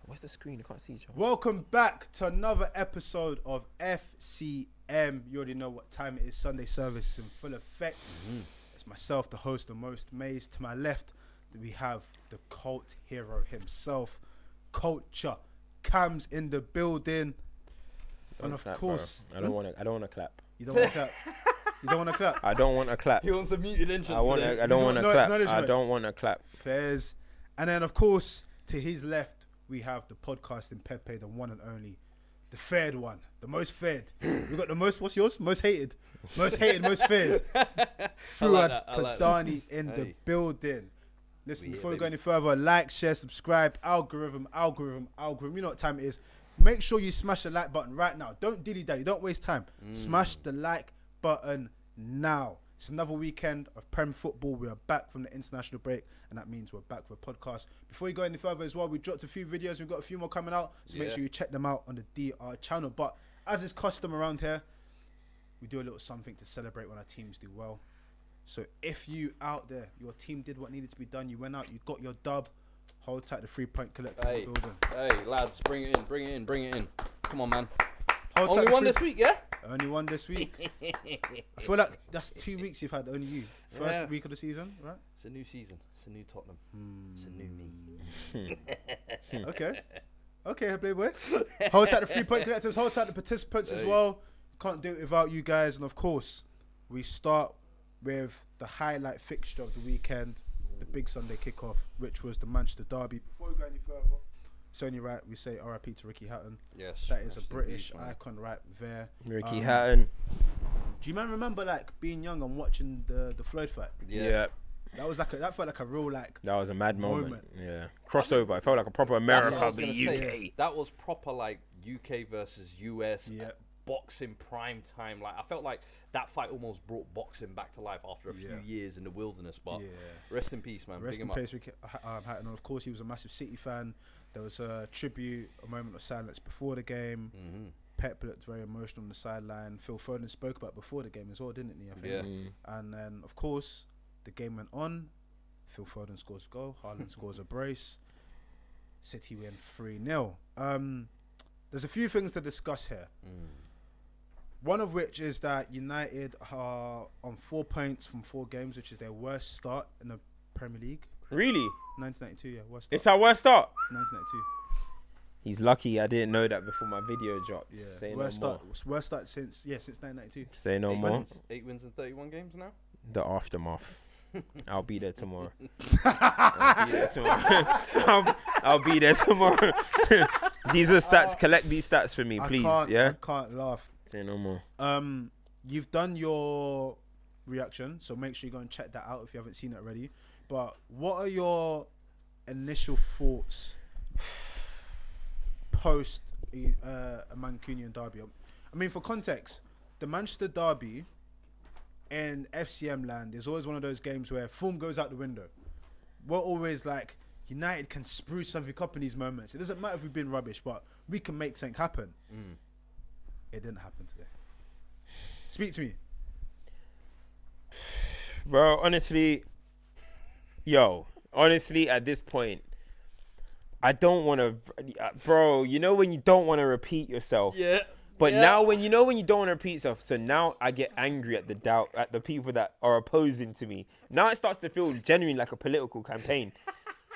Where's the screen? I can't see, John. Welcome back to another episode of FCM. You already know what time it is. Sunday service is in full effect. It's myself, the host, the most Maze. To my left, we have the cult hero himself, Culture. Cam's in the building. And of course... Bro. I don't want to clap. You don't want to clap? You don't want to clap? I don't want to clap. He wants a muted entrance. I don't want to clap. I don't want to clap. Fairs. And then, of course, to his left, we have the podcasting Pepe, the one and only, the feared one, the most feared. We got the most, what's yours? Most hated. Most hated, most feared. Fuad Kadani in the building. Listen, before we go any further, like, share, subscribe, algorithm. You know what time it is. Make sure you smash the like button right now. Don't dilly-dally. Don't waste time. Smash the like button now. It's another weekend of Prem football. We are back from the international break, and that means we're back for a podcast. Before we go any further as well, we dropped a few videos. We've got a few more coming out, so make sure you check them out on the DR channel. But as is custom around here, we do a little something to celebrate when our teams do well. So if you out there, your team did what needed to be done, you went out, you got your dub, hold tight the 3-point collectors in the building. Hey, lads, bring it in. Come on, man. Only one this week, yeah? Only one this week. I feel like that's 2 weeks you've had only you. First week of the season, right? It's a new season. It's a new Tottenham. It's a new me. Okay, Playboy. Hold tight the 3-point collectors. Hold tight the participants as well. Can't do it without you guys. And of course, we start with the highlight fixture of the weekend, the big Sunday kickoff, which was the Manchester derby. Before we go any further, it's only right we say RIP to Ricky Hatton. Yes. That is a British icon right there. Ricky Hatton. Do you remember like being young and watching the Floyd fight? Yeah. That was like that felt like a real like. That was a mad moment. Yeah. Crossover. I felt like a proper America v UK. That was proper like UK versus US. Boxing prime time. Like I felt like that fight almost brought boxing back to life after a few years in the wilderness. But rest in peace, man. Rest in peace, Ricky Hatton. And of course, he was a massive City fan. There was a tribute, a moment of silence before the game. Pep looked very emotional on the sideline. Phil Foden spoke about before the game as well, didn't he? I think. And then, of course, the game went on. Phil Foden scores a goal. Haaland scores a brace. City win 3-0. There's a few things to discuss here. One of which is that United are on 4 points from 4 games, which is their worst start in the Premier League. Really? 1992, worst start. It's our worst start? 1992. He's lucky I didn't know that before my video dropped. Yeah, worst start since 1992. Say no more. 8 wins in 31 games now? The aftermath. I'll be there tomorrow. I'll be there tomorrow. These are stats. Collect these stats for me, please. I can't laugh. Say no more. You've done your reaction, so make sure you go and check that out if you haven't seen it already. But what are your initial thoughts post a Mancunian derby? I mean, for context, the Manchester derby in FCM land is always one of those games where form goes out the window. We're always like, United can spruce something up in these moments. It doesn't matter if we've been rubbish, but we can make something happen. It didn't happen today. Speak to me. Bro, honestly, at this point, I don't want to, bro, you know when you don't want to repeat yourself? Yeah. But now when you don't want to repeat yourself, so now I get angry at the people that are opposing to me. Now it starts to feel genuinely like a political campaign.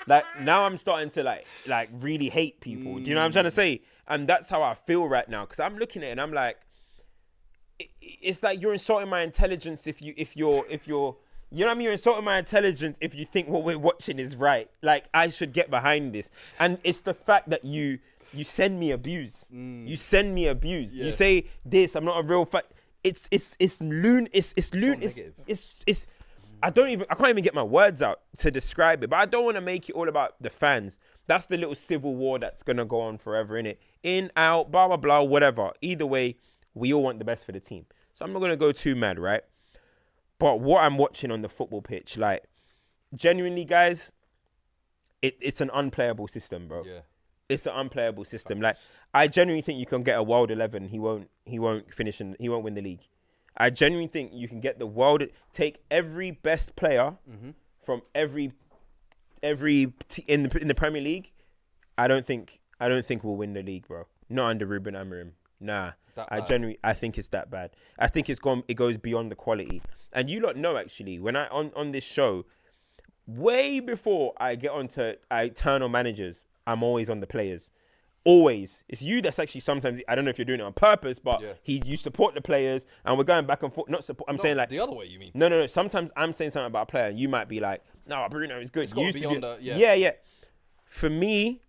Like now I'm starting to like really hate people. Do you know what I'm trying to say? And that's how I feel right now. Cause I'm looking at it and I'm like, it's like you're insulting my intelligence if you're, you know what I mean? You're insulting my intelligence if you think what we're watching is right. Like I should get behind this. And it's the fact that you send me abuse. You send me abuse. You say this, I'm not a real It's I can't even get my words out to describe it, but I don't want to make it all about the fans. That's the little civil war that's going to go on forever, innit? In, out, blah, blah, blah, whatever. Either way, we all want the best for the team. So I'm not going to go too mad, right? But what I'm watching on the football pitch, like, genuinely, guys, it's an unplayable system, bro. Yeah. It's an unplayable system. Like, I genuinely think you can get a world 11. He won't finish and he won't win the league. I genuinely think you can get the world, take every best player from every in the Premier League. I don't think I don't think we'll win the league, bro. Not under Ruben Amorim. Nah. I think it's that bad. I think it goes beyond the quality. And you lot know, actually, when I on this show, way before I turn on managers, I'm always on the players. Always. It's you that's actually sometimes, I don't know if you're doing it on purpose, but you support the players, and we're going back and forth. Not support. I'm saying like the other way. You mean? No. Sometimes I'm saying something about a player, and you might be like, "No, Bruno is good." It's got to be on the yeah. For me,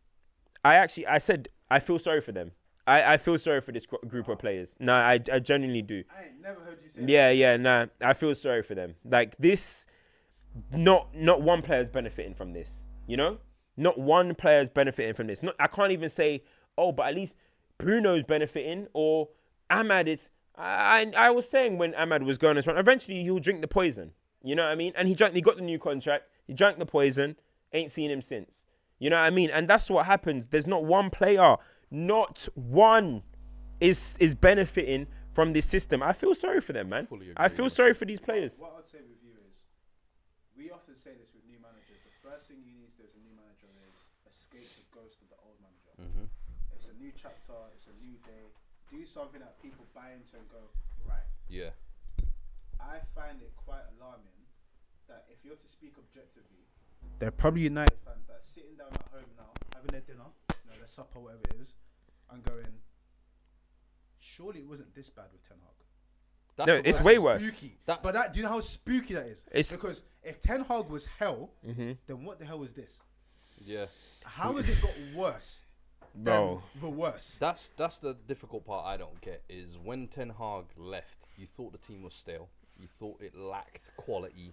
I said I feel sorry for them. I feel sorry for this group of players. No, I genuinely do. I ain't never heard you say that. Yeah. Nah, I feel sorry for them. Like this, not one player's benefiting from this. You know. Not one player's benefiting from this. I can't even say, but at least Bruno's benefiting or Ahmad is. I was saying when Ahmad was going this run, eventually he'll drink the poison. You know what I mean? And he got the new contract. He drank the poison. Ain't seen him since. You know what I mean? And that's what happens. There's not one player, not one is benefiting from this system. I feel sorry for them, man. I feel sorry for these players. What I'd say with you is, we often say this with new managers. The first thing you need to do as a new manager is escape the ghost of the old manager. Mm-hmm. It's a new chapter. It's a new day. Do something that people buy into and go, right. Yeah. I find it quite alarming that if you're to speak objectively, there are probably United fans that are sitting down at home now, having their dinner, their supper, whatever it is, and going, surely it wasn't this bad with Ten Hag. No, it's way worse. Spooky. But do you know how spooky that is? Because if Ten Hag was hell, then what the hell was this? Yeah. How has it got worse? Bro, the worst. That's the difficult part I don't get is when Ten Hag left, you thought the team was stale, you thought it lacked quality,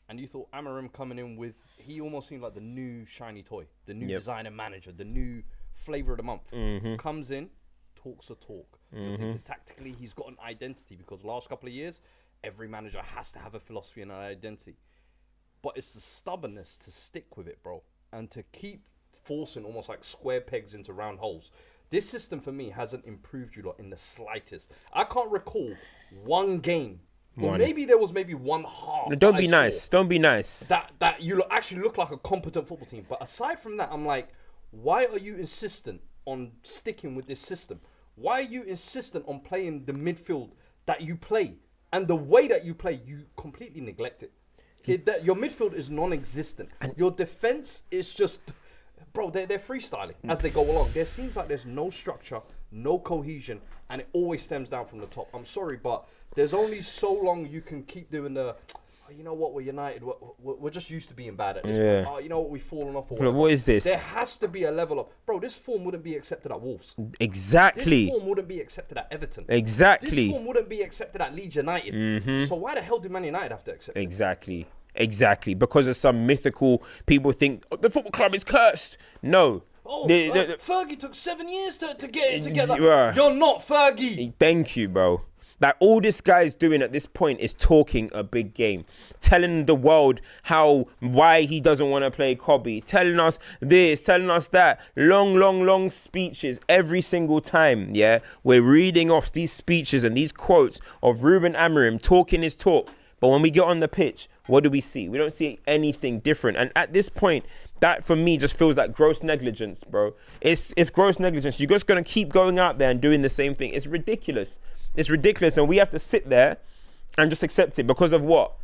and you thought Amorim coming in with, he almost seemed like the new shiny toy, the new designer manager, the new flavour of the month. Comes in, talks a talk. You're thinking tactically he's got an identity, because the last couple of years, every manager has to have a philosophy and an identity. But it's the stubbornness to stick with it, bro, and to keep forcing almost like square pegs into round holes. This system for me hasn't improved you lot in the slightest. I can't recall one game, or maybe there was one half. No, don't be nice. Don't be nice. That you actually look like a competent football team. But aside from that, I'm like, why are you insistent on sticking with this system? Why are you insistent on playing the midfield that you play? And the way that you play, you completely neglect it. Your midfield is non-existent. Your defense is just... Bro, they're freestyling as they go along. There seems like there's no structure, no cohesion, and it always stems down from the top. I'm sorry, but there's only so long you can keep doing the, you know what, we're United, we're just used to being bad at this. Yeah. You know what, we've fallen off. But what is this? There has to be a level of, bro, this form wouldn't be accepted at Wolves. Exactly. This form wouldn't be accepted at Everton. Exactly. This form wouldn't be accepted at Leeds United. So why the hell do Man United have to accept it? Exactly. Because of some mythical, people think the football club is cursed. No. Fergie took 7 years to get it together. You're not Fergie. Thank you, bro. Like, all this guy's doing at this point is talking a big game, telling the world why he doesn't want to play Cobby, telling us this, telling us that, long speeches every single time. Yeah, we're reading off these speeches and these quotes of Ruben Amorim talking his talk. But when we get on the pitch, what do we see? We don't see anything different. And at this point, that for me just feels like gross negligence, bro. It's gross negligence. You're just going to keep going out there and doing the same thing. It's ridiculous. It's ridiculous. And we have to sit there and just accept it because of what?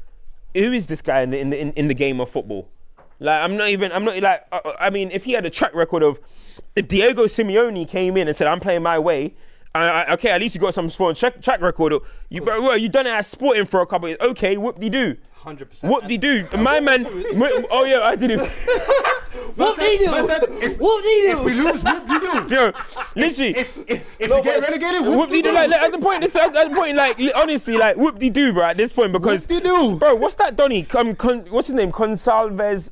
Who is this guy in the game of football? Like, I mean, if he had a track record of, if Diego Simeone came in and said, I'm playing my way, okay, at least you got some sport track record. You done it at Sporting for a couple of years. Okay, whoop-de-doo. 100%. Whoop-de-doo. My man... Oh, yeah, I did it. Whoop-de-doo. If we lose, whoop-de-doo. Yo, literally. If we get relegated, whoop-de-doo. Like, at the point, like, honestly, like, whoop-de-doo, bro, at this point, because... Whoop-de-doo. Bro, what's that Donny? What's his name? Consalves.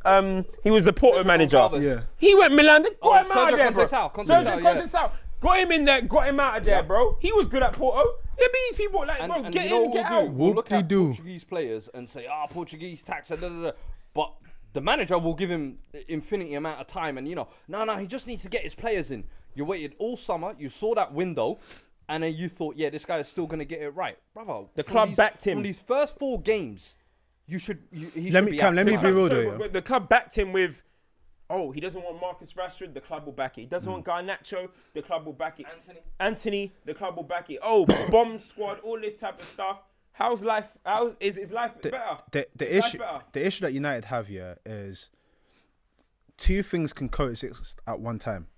He was the Porto manager. Yeah. He went Milan. Got him out of there, bro. Sergio Conceição. Got him in there, got him out of there, bro. He was good at Porto. It means people like, bro, get in and get out. We'll look at Portuguese players and say, Portuguese tax, but the manager will give him infinity amount of time, and no, he just needs to get his players in. You waited all summer, you saw that window, and then you thought, yeah, this guy is still gonna get it right, brother. The club backed him. From these first 4 games, let me be real though. The club backed him with Oh, he doesn't want Marcus Rashford, the club will back it. He doesn't want Garnacho, the club will back it. Anthony, the club will back it. Oh, bomb squad, all this type of stuff. How's life? Is his life better? The issue that United have here is two things can coexist at one time.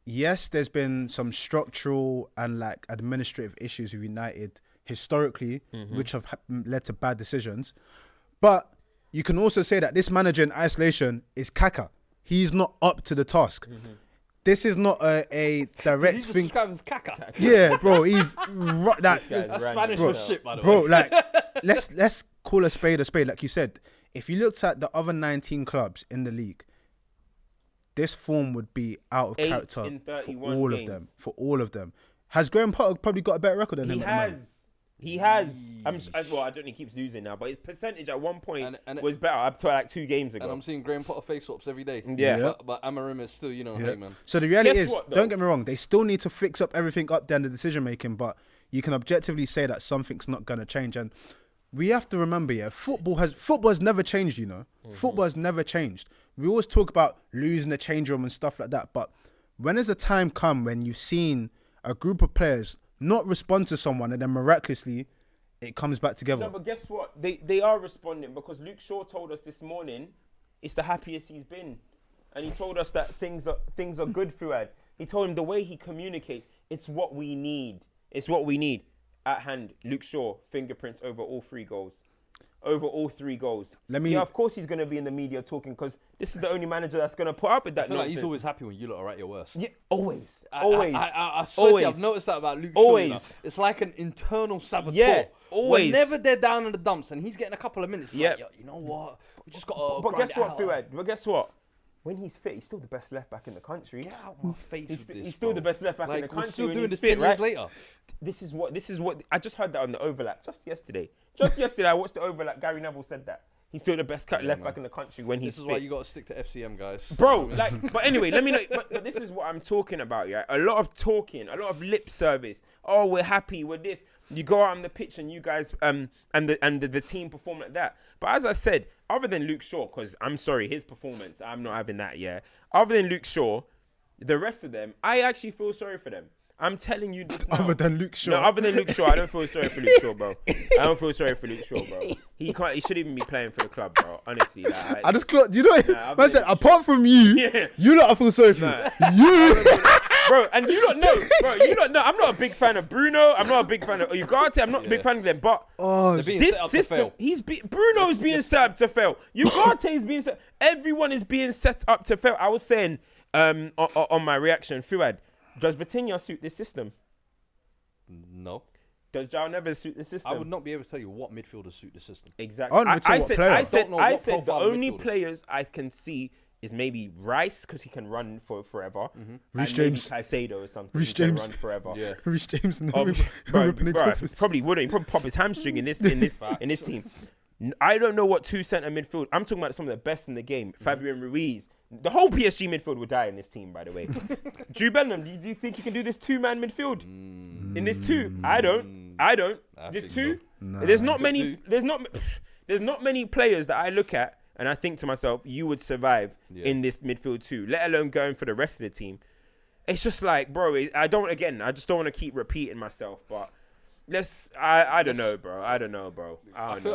Yes, there's been some structural and like administrative issues with United historically, which have led to bad decisions. But you can also say that this manager in isolation is Kaka. He's not up to the task. This is not a direct He's thing. described as Kaka. Yeah, bro, he's That's Spanish for shit, by the way. bro. Like, let's call a spade a spade. Like you said, if you looked at the other 19 clubs in the league, this form would be out of 8 character in for 31 all games. of them. For all of them, has Graham Potter probably got a better record than him? He has. Well, I don't think he keeps losing now, but his percentage at one point was better up to like 2 games ago. And I'm seeing Graham Potter face-ups every day. Yeah. But Amorim is still, hey, man. So the reality Guess is, what, though? don't get me wrong, they still need to fix up everything up there in the decision making, but you can objectively say that something's not going to change. And we have to remember, football has never changed, Football has never changed. We always talk about losing the change room and stuff like that, but when has the time come when you've seen a group of players not respond to someone and then miraculously it comes back together? No, but guess what? They are responding because Luke Shaw told us this morning it's the happiest he's been. And he told us that things are good, Fuad. He told him the way he communicates, it's what we need. It's what we need. At hand, Luke Shaw, fingerprints over all 3 goals. Over all 3 goals. Of course he's going to be in the media talking because this is the only manager that's going to put up with that I feel nonsense. like he's always happy when you lot are at your worst. Yeah, always. I swear to you, I've noticed that about Luke Shaw. Always. It's like an internal saboteur. Yeah, always. Whenever they're down in the dumps and he's getting a couple of minutes, Yeah. like, yo, you know what? We just got to But guess what, out. Fuad? But guess what? When he's fit, he's still the best left back in the country. Get out my face with this, He's still the best left back in the We're country. still when doing he's this 10 fit, years right? later. This is what I just heard that on the overlap just yesterday. Just yesterday, I watched the overlap. Gary Neville said that he's still the best left back in the country when he's This is fit. why you got to stick to FCM, guys. Bro, like, but anyway, let me know. But this is what I'm talking about, yeah. A lot of talking, a lot of lip service. Oh, we're happy with this. You go out on the pitch and you guys and the team perform like that. But as I said, other than Luke Shaw, because I'm sorry, his performance, I'm not having that. Yeah. Other than Luke Shaw, the rest of them, I actually feel sorry for them. I'm telling you this now. Other than Luke Shaw. No, other than Luke Shaw, I don't feel sorry for Luke Shaw, bro. I don't feel sorry for Luke Bro. He shouldn't even be playing for the club, bro. Honestly, like, I just clocked. You know what? Nah, I said, apart from you, Yeah. you lot I feel sorry for. Nah. You. bro, and you don't know, bro. You don't know. I'm not a big fan of Bruno. I'm not a big fan of Ugarte. I'm not a big fan of them. But Oh, being this set up to system, fail. Bruno's being set up to fail. Ugarte is being set. Everyone is being set up to fail. I was saying on my reaction, Fuad, does Vitinha suit this system? No. Does João Neves suit the system? I would not be able to tell you what midfielders suit the system. Exactly. I wouldn't say what player. I said Don't know what the profile of only midfielders. players I can see is maybe Rice because he can run for forever. And Reece maybe James. Caicedo or something. Reece He can James. run forever. Yeah. Reece James and Oh, bro, Panathinaikos. probably wouldn't. He'd probably pop his hamstring in this team. I don't know what 2 centre midfield. I'm talking about some of the best in the game. Fabian Ruiz. The whole PSG midfield would die in this team, by the way. Jude Bellingham, do you think he can do this 2-man midfield? In this 2? I don't. I This think 2? so. Nah. There's not Could many. do. There's not many players that I look at and I think to myself, you would survive Yeah. in this midfield too. Let alone going for the rest of the team. It's just like, bro. I just don't want to keep repeating myself. But I don't know, bro. I don't know.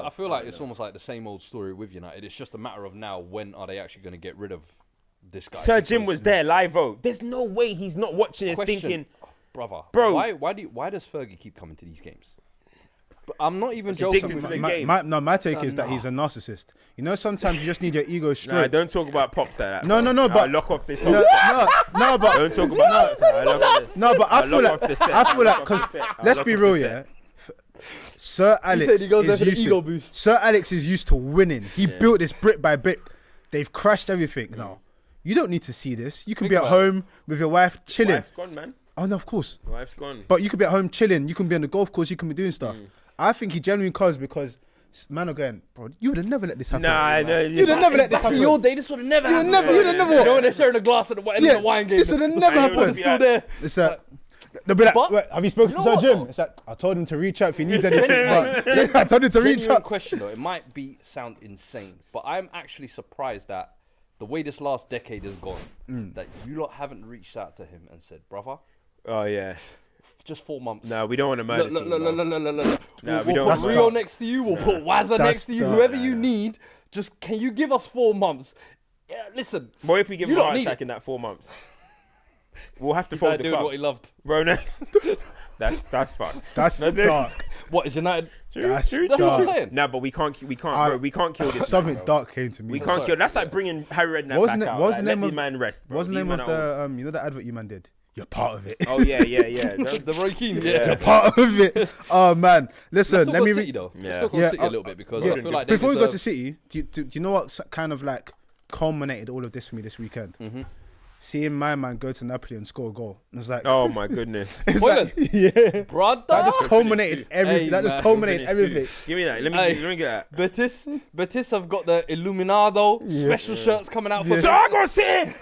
I feel like it's almost like the same old story with United. It's just a matter of now, when are they actually going to get rid of this guy? Sir Jim Because- was there live. There's no way he's not watching this Question. thinking, Brother, Bro. why does Fergie keep coming to these games? But I'm not even Addicted joking. to with the you. game. My take is that he's a narcissist. You know, sometimes you just need your ego nah, straight. don't talk about pops like that. No, bro. no, no, but- lock off this. No, but Don't talk about pops. no, but I feel like because let's be real, yeah. Sir Alex said he goes there is for the used ego to, boost. Sir Alex is used to winning. He built this brick by brick. They've crashed everything now. You don't need to see this. You can Think be at about home with your wife chilling. Wife's gone, man. Oh no, of course. Wife's gone. But you could be at home chilling. You can be on the golf course. You can be doing stuff. I think he genuinely caused because man are going, bro. You would have never let this happen. Nah, no. You'd have never let this happen. Your day, this would have never happened. You'd have never. You know when they're sharing a glass at the end of the wine game. This would have never I would happened. be Still there. It's like, they'll be like, But- "Wait, have you spoken You to know Sir what, Jim? though? It's like, I told him to reach out if he needs anything. But I told him to reach Genuine out. question though, it might sound insane, but I'm actually surprised that the way this last decade has gone, that you lot haven't reached out to him and said, brother, Oh yeah. just 4 months. No, we don't want to murder. Look. No, we We'll don't. put Rio next to you. We'll put Wazza next to you. dark. Whoever you need. Just can you give us 4 months? Yeah, listen. What if we give You him a don't heart need attack it. in that 4 months? We'll have to He's fold not the doing club, what he loved. bro. No. that's fun. That's No, dark. What is United? That's That's what I'm dark. saying. No, but we can't, bro. We can't kill this. Something man, bro. dark came to me. We can't kill. That's like bringing Harry Redknapp Wasn't back it- out. what's Like, the name let of- these man rest, bro. What's the These name man of are the the advert you man did? You're part of it. old. Oh yeah. The Roy Keane. Yeah. Yeah. Part of it. Oh man, listen. Still Let got me. City though. Yeah. Still got Yeah, City a little bit because yeah, I feel like they before we go to deserve- City, do you know what kind of like culminated all of this for me this weekend? Seeing my man go to Napoli and score a goal. And it's like, Oh my goodness. it's Hoyland. like, yeah. brother. That just culminated everything. Hey, that just man. culminated Finish everything. too. Give me that. Let me get that. Betis have got the Illuminado special shirts coming out for. Yeah. So I gotta say,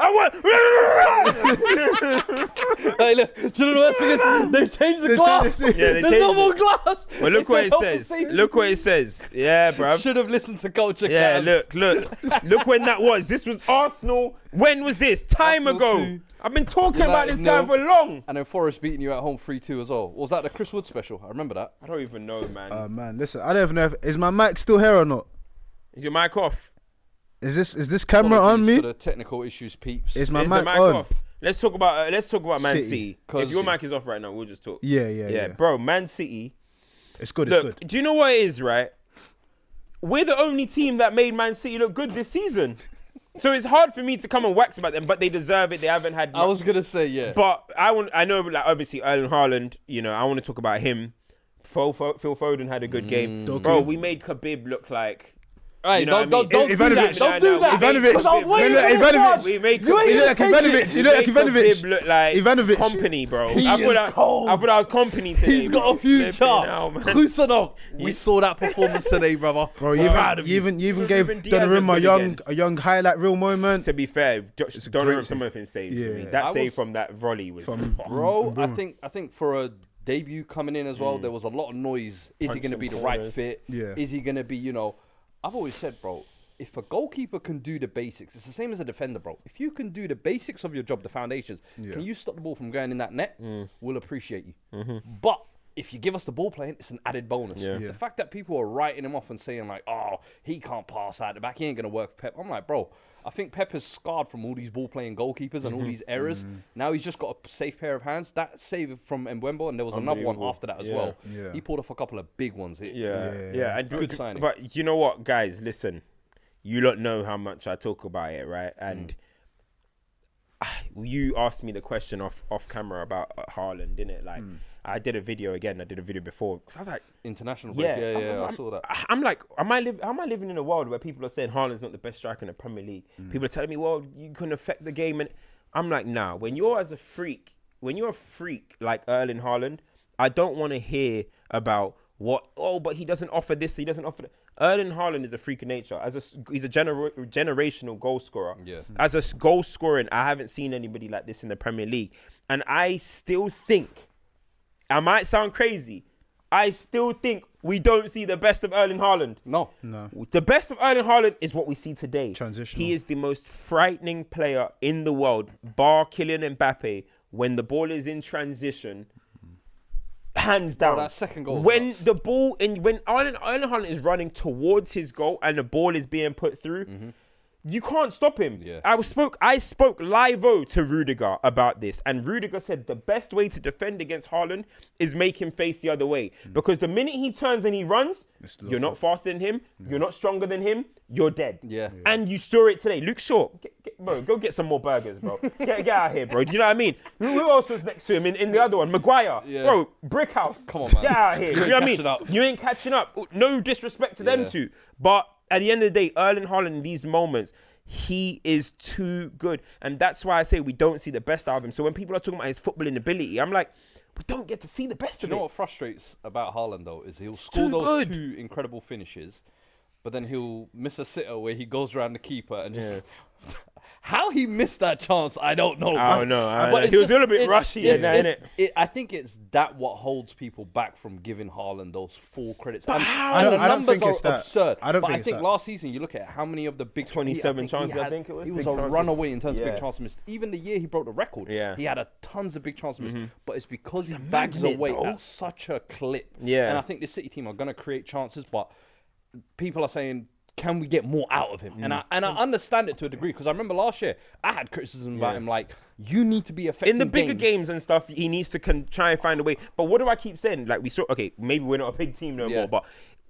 Hey, look, do you know what the thing is? They've changed the They glass. changed it. Yeah, they There's no changed more it. glass. Well, look They what said it health and says. safety. Look what it says. Yeah, bruv. Should have listened to culture. Yeah, Cats. look when that was. This was Arsenal. When was this? Time Arsenal ago. 2. I've been talking about this United guy 0. for long. And then Forest beating you at home 3-2 as well. Was that the Chris Wood special? I remember that. I don't even know, man. Man, listen, I don't even know if is my mic still here or not. Is your mic off? Is this camera on Apologies me? for the technical issues, peeps. Is my Is mic, the mic on? off? Let's talk about Man City. City. 'Cause- If your mic is off right now, we'll just talk. Yeah. Bro, Man City. It's good. It's Look, good. do you know what it is, right? We're the only team that made Man City look good this season. So it's hard for me to come and wax about them, but they deserve it. They haven't had. I was gonna say yeah. But I know, like obviously Erling Haaland. You know, I want to talk about him. Phil Foden had a good game, Doku. bro. We made Khabib look like. Hey, You know don't what I mean? do that. Ivanovic. Don't do that. Ivanovic. 'Cause I was waiting Look, for the Ivanovic. charge. We made You ain't You look like gonna take Ivanovic. it. You look like Khabib Ivanovic. look like Ivanovic. company, bro. He I is thought cold. I was company today. He's got bro. a future. Flipping hell, man. Kusanov. We saw that performance today, brother. Bro, We're you proud of even gave Ruben Diaz looked Donnarumma good a young highlight reel moment. To be fair, a great Donnarumma, some save. of him saves for me. Yeah. That I save was- from that volley was. Bro, I think for a debut coming in as well, there was a lot of noise. Is he Punch going to some be the right corners. fit? Yeah. Is he going to be, I've always said, bro, if a goalkeeper can do the basics, it's the same as a defender, bro. If you can do the basics of your job, the foundations, can you stop the ball from going in that net? We'll appreciate you. But if you give us the ball playing, it's an added bonus. Yeah. Yeah. The fact that people are writing him off and saying like, oh, he can't pass out the back, he ain't going to work for Pep. I'm like, bro, I think Pep is scarred from all these ball playing goalkeepers and all these errors. Now he's just got a safe pair of hands. That save from Mbembo, and there was another one Unbelievable. after that as Yeah. well. Yeah. He pulled off a couple of big ones. Yeah. And Good signing. But you know what, guys? Listen, you lot know how much I talk about it, right? And you asked me the question off camera about Haaland, didn't it? Like, I did a video before because I was like, International break. Yeah, I saw that. I'm like, am I living in a world where people are saying Haaland's not the best striker in the Premier League? People are telling me, well, you can affect the game, and I'm like, nah. When you're a freak like Erling Haaland, I don't want to hear about but he doesn't offer this, he doesn't offer that. Erling Haaland is a freak of nature. He's a generational goal scorer. Yeah. As a goal scoring, I haven't seen anybody like this in the Premier League, and I still think, I might sound crazy, I still think we don't see the best of Erling Haaland. No. The best of Erling Haaland is what we see today. Transitional. He is the most frightening player in the world, bar Kylian Mbappe, when the ball is in transition. Hands down. that second goal was When nuts. the ball when Erling Haaland is running towards his goal and the ball is being put through, you can't stop him. Yeah. I spoke live-o to Rudiger about this, and Rudiger said the best way to defend against Haaland is make him face the other way. Because the minute he turns and he runs, you're not faster than him, you're not stronger than him, you're dead. Yeah. And you saw it today. Luke Shaw, bro, go get some more burgers, bro. Get out of here, bro. Do you know what I mean? Who else was next to him in the other one? Maguire. Yeah. Bro, Brickhouse. Come on, man. Get out of here. You Do you ain't know what I mean? catching up. You ain't catching up. No disrespect to them Yeah. two. But at the end of the day, Erling Haaland in these moments, he is too good. And that's why I say we don't see the best out of him. So when people are talking about his footballing ability, I'm like, we don't get to see the best Do of you know it. what frustrates about Haaland though is he'll score too those good. 2 incredible finishes, but then he'll miss a sitter where he goes around the keeper and just How he missed that chance, I don't know. I don't know. But it's He was just- a little bit it's- rushy it's- in there, it's- innit? I think it's that what holds people back from giving Haaland those full credits. And, how? and the I don't numbers think it's are that. absurd. I don't but think I it's think that. last season, you look at how many of the big 27 chances, I think it was, He was big a chances. runaway in terms of Yeah. big chances missed. Even the year he broke the record, Yeah. he had a tons of big chances missed. But it's because he a bags magnet, away though. at such a clip. Yeah. And I think the City team are going to create chances, but people are saying, can we get more out of him? And I understand it to a degree, because I remember last year I had criticism about him, like, you need to be effective In the bigger games and stuff, he needs to try and find a way. But what do I keep saying? Like, maybe we're not a big team no more, but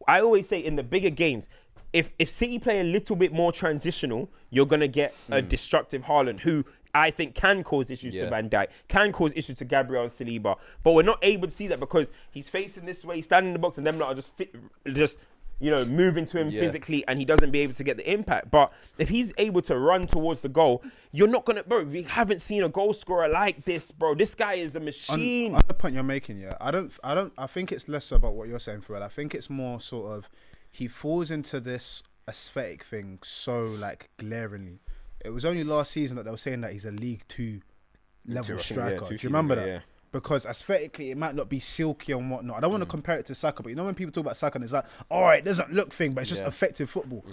I always say in the bigger games, if City play a little bit more transitional, you're going to get a destructive Haaland who I think can cause issues to Van Dijk, can cause issues to Gabriel Saliba. But we're not able to see that because he's facing this way, standing in the box, and them lot are just moving to him physically, and he doesn't be able to get the impact. But if he's able to run towards the goal, you're not gonna, bro. We haven't seen a goal scorer like this, bro. This guy is a machine. On the point you're making, yeah, I think it's less about what you're saying, Fuad. I think it's more sort of he falls into this aesthetic thing so like glaringly. It was only last season that they were saying that he's a League 2 level striker. Do you remember that? Yeah. Because aesthetically, it might not be silky and whatnot. I don't want to compare it to Saka, but you know when people talk about Saka, and it's like, all right, it doesn't look thing, but it's just effective football.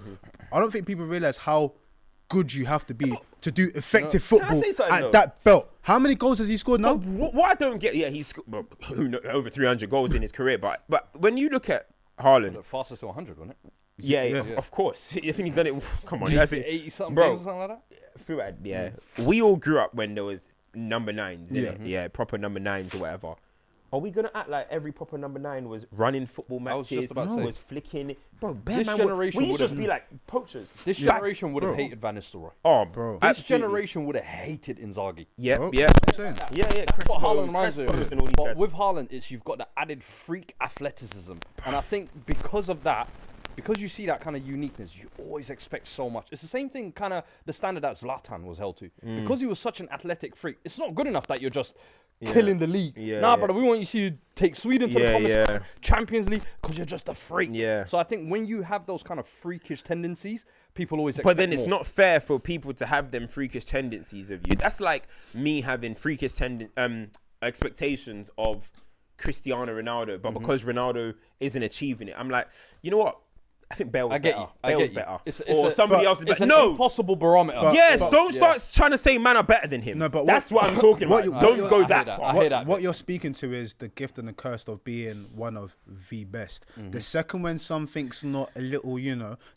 I don't think people realize how good you have to be to do effective football say something, at though? that belt. How many goals has he scored now? What I don't get, he's over 300 goals in his career, but when you look at Haaland, The fastest to 100, wasn't it? yeah, Yeah. of course. I think he's done it. Come on, 80-something bro. games or something like that? Fuad, yeah. We all grew up when there was number 9s, yeah, proper number 9s or whatever. Are we gonna act like every proper number 9 was running football matches? I was just about to say. Was flicking it, bro. This generation we used to would've- just be like poachers. This generation would have hated Van Nistelrooy. Oh, Bro. This absolutely. generation would have hated Inzaghi. Yeah, Bro, yeah, I'm saying. yeah. That's what Haaland reminds me Crespo's of. and all these But guys. with Haaland, you've got the added freak athleticism. And I think because of that, because you see that kind of uniqueness, you always expect so much. It's the same thing, kind of the standard that Zlatan was held to. Because he was such an athletic freak, it's not good enough that you're just killing the league. Brother, we want you to see you take Sweden to the promised Champions League because you're just a freak. Yeah. So I think when you have those kind of freakish tendencies, people always expect But then it's more. not fair for people to have them freakish tendencies of you. That's like me having freakish expectations of Cristiano Ronaldo, but because Ronaldo isn't achieving it, I'm like, you know what? I think Bale's I get better. you. I Bale's get you. better. It's or a- somebody but else is It's better. an No. impossible barometer. Yes, But- don't yeah. start trying to say man are better than him. No, but that's what I'm talking what about. you- Don't what go you- I that hear that. far. I hear that. What you're speaking to is the gift and the curse of being one of the best. The second when something's not a little,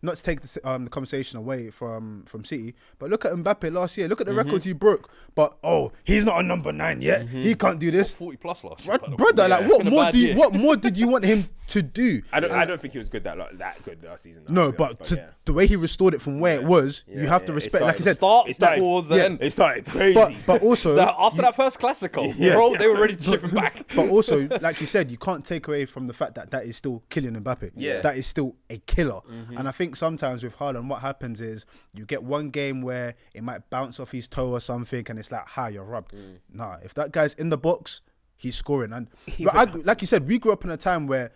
not to take the conversation away from City, but look at Mbappe last year. Look at the records he broke. But he's not a number 9 yet. He can't do this. 40 plus last year. by the way. Brother, like In a bad year. what more did you want him to do? I don't think he was good that good last season. No, I'll be honest, but the way he restored it from where it was, you have to it respect. Like you said, Start it started- towards the yeah, end. it started crazy. but also After that first Classico, bro, they were ready to ship him back. But also, like you said, you can't take away from the fact that is still Kylian Mbappe. Yeah. That is still a killer. And I think sometimes with Haaland, what happens is you get one game where it might bounce off his toe or something, and it's like, you're rubbed. Nah, if that guy's in the box, he's scoring. And like you said, we grew up in a time where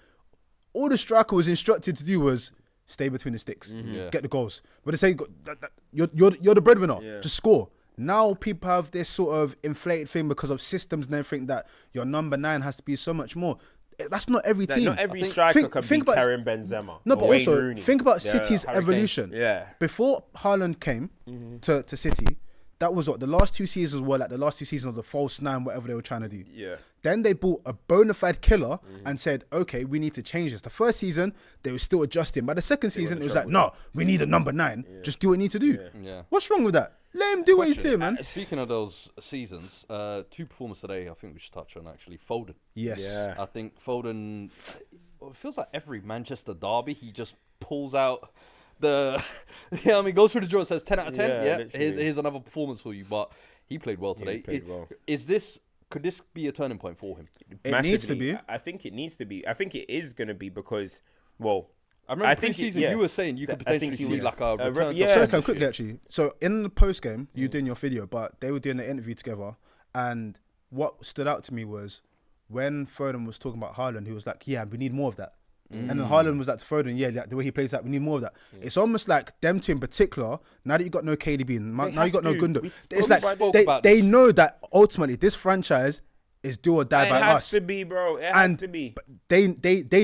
all the striker was instructed to do was stay between the sticks, Yeah. get the goals. But they say you're the breadwinner, Yeah. just score. Now people have this sort of inflated thing because of systems and everything that your number 9 has to be so much more. That's not every team. Not every think- striker can think be about- Karim Benzema. No, or but Wayne also Rooney. think about Yeah, City's Harry Kane. evolution. Yeah. Before Haaland came to City, that was what the last 2 seasons were like. The last 2 seasons of the false 9, whatever they were trying to do. Yeah. Then they bought a bona fide killer and said, okay, we need to change this. The first season, they were still adjusting. By the second season, it was like, no, we need a number 9. Just do what you need to do. Yeah. What's wrong with that? Let him do what he's Question. doing, man. Speaking of those seasons, 2 performers today I think we should touch on, actually. Foden. Yes. Yeah. I think Foden, it feels like every Manchester derby, he just pulls out the, goes through the draw and says 10 out of 10. Yeah, Yeah, literally. here's another performance for you. But he played well today. he played well. Could this be a turning point for him? It needs to be. I think it needs to be. I think it is going to be because, well, I remember think pre-season yeah. you were saying you could I think potentially he see was- like a return yeah. to Sorry, form quickly this year. actually. So in the post game, you doing your video, but they were doing the interview together, and what stood out to me was when Foden was talking about Haaland, he was like, "Yeah, we need more of that. And then Haaland was like to Foden, like the way he plays that, we need more of that. It's almost like them two in particular, now that you got no KDB and now you got no Gundo, it's like they know that ultimately this franchise is do or die by us. It has to be, bro. It has to be. They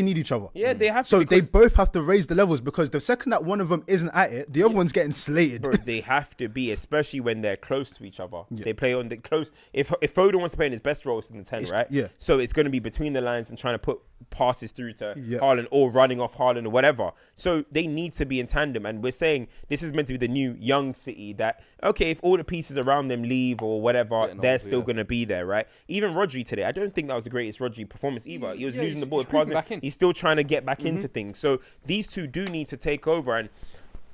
need each other. Yeah, they have to. So they both have to raise the levels, because the second that one of them isn't at it, the other one's getting slated. Bro, they have to be, especially when they're close to each other. They play on the close. If Foden wants to play in his best role, it's in the 10, right? Yeah. So it's going to be between the lines and trying to put passes through to Haaland or running off Haaland or whatever. So they need to be in tandem. And we're saying this is meant to be the new young City that, okay, if all the pieces around them leave or whatever, they're still going to be there, right? Even Rodri today, I don't think that was the greatest Rodri performance either. He was losing the ball. He's still trying to get back into things. So these two do need to take over. And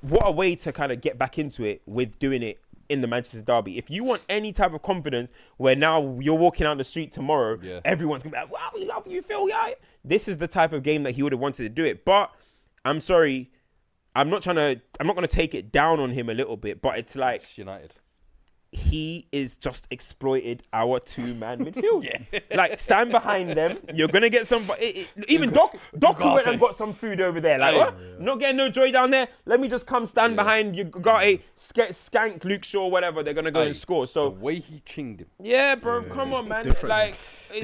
what a way to kind of get back into it with doing it in the Manchester derby. If you want any type of confidence where now you're walking out the street tomorrow, everyone's going to be like, wow, we love you, Phil. Yeah. This is the type of game that he would have wanted to do it. But I'm sorry, I'm not going to take it down on him a little bit, but it's like It's United. He is just exploited our two-man midfield. Like, stand behind them. You're going to get some... even Doku went and got some food over there. Like, what? Not getting no joy down there. Let me just come stand behind you. Got a skank, Luke Shaw, whatever. They're going to go and score. So the way he chinged him. Yeah, bro. Come on, man. Like,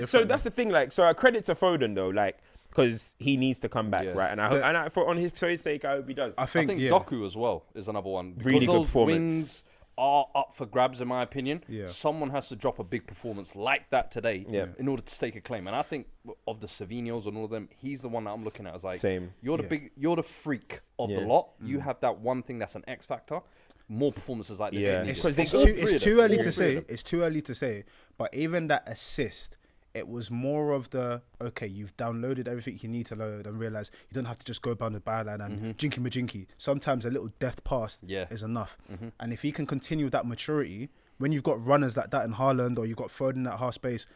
so that's the thing. Like, so credit to Foden, though. Like, because he needs to come back, right? And I hope, for his sake, I hope he does. I think Doku as well is another one. Because really good performance. Wings are up for grabs, in my opinion. Someone has to drop a big performance like that today in order to stake a claim. And I think of the Savinhos and all of them, he's the one that I'm looking at as like, you're the freak of the lot. You have that one thing that's an X factor. More performances like this. It's too early to say. It's too early to say. But even that assist, it was more of the, okay, you've downloaded everything you need to load and realize you don't have to just go down the byline and jinky-majinky. Sometimes a little deft pass is enough. And if he can continue with that maturity, when you've got runners like that in Haaland or you've got Foden at half space,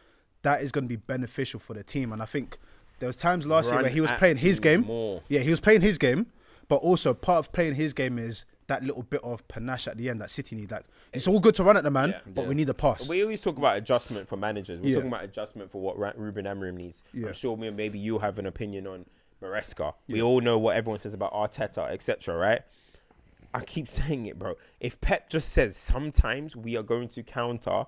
that is going to be beneficial for the team. And I think there was times last year where he was playing his game. Yeah, he was playing his game, but also part of playing his game is that little bit of panache at the end that City need. Like, it's all good to run at the man, but we need a pass. We always talk about adjustment for managers. We're talking about adjustment for what Ruben Amorim needs. I'm sure maybe you have an opinion on Maresca. We all know what everyone says about Arteta, etc., right? I keep saying it, bro. If Pep just says sometimes we are going to counter,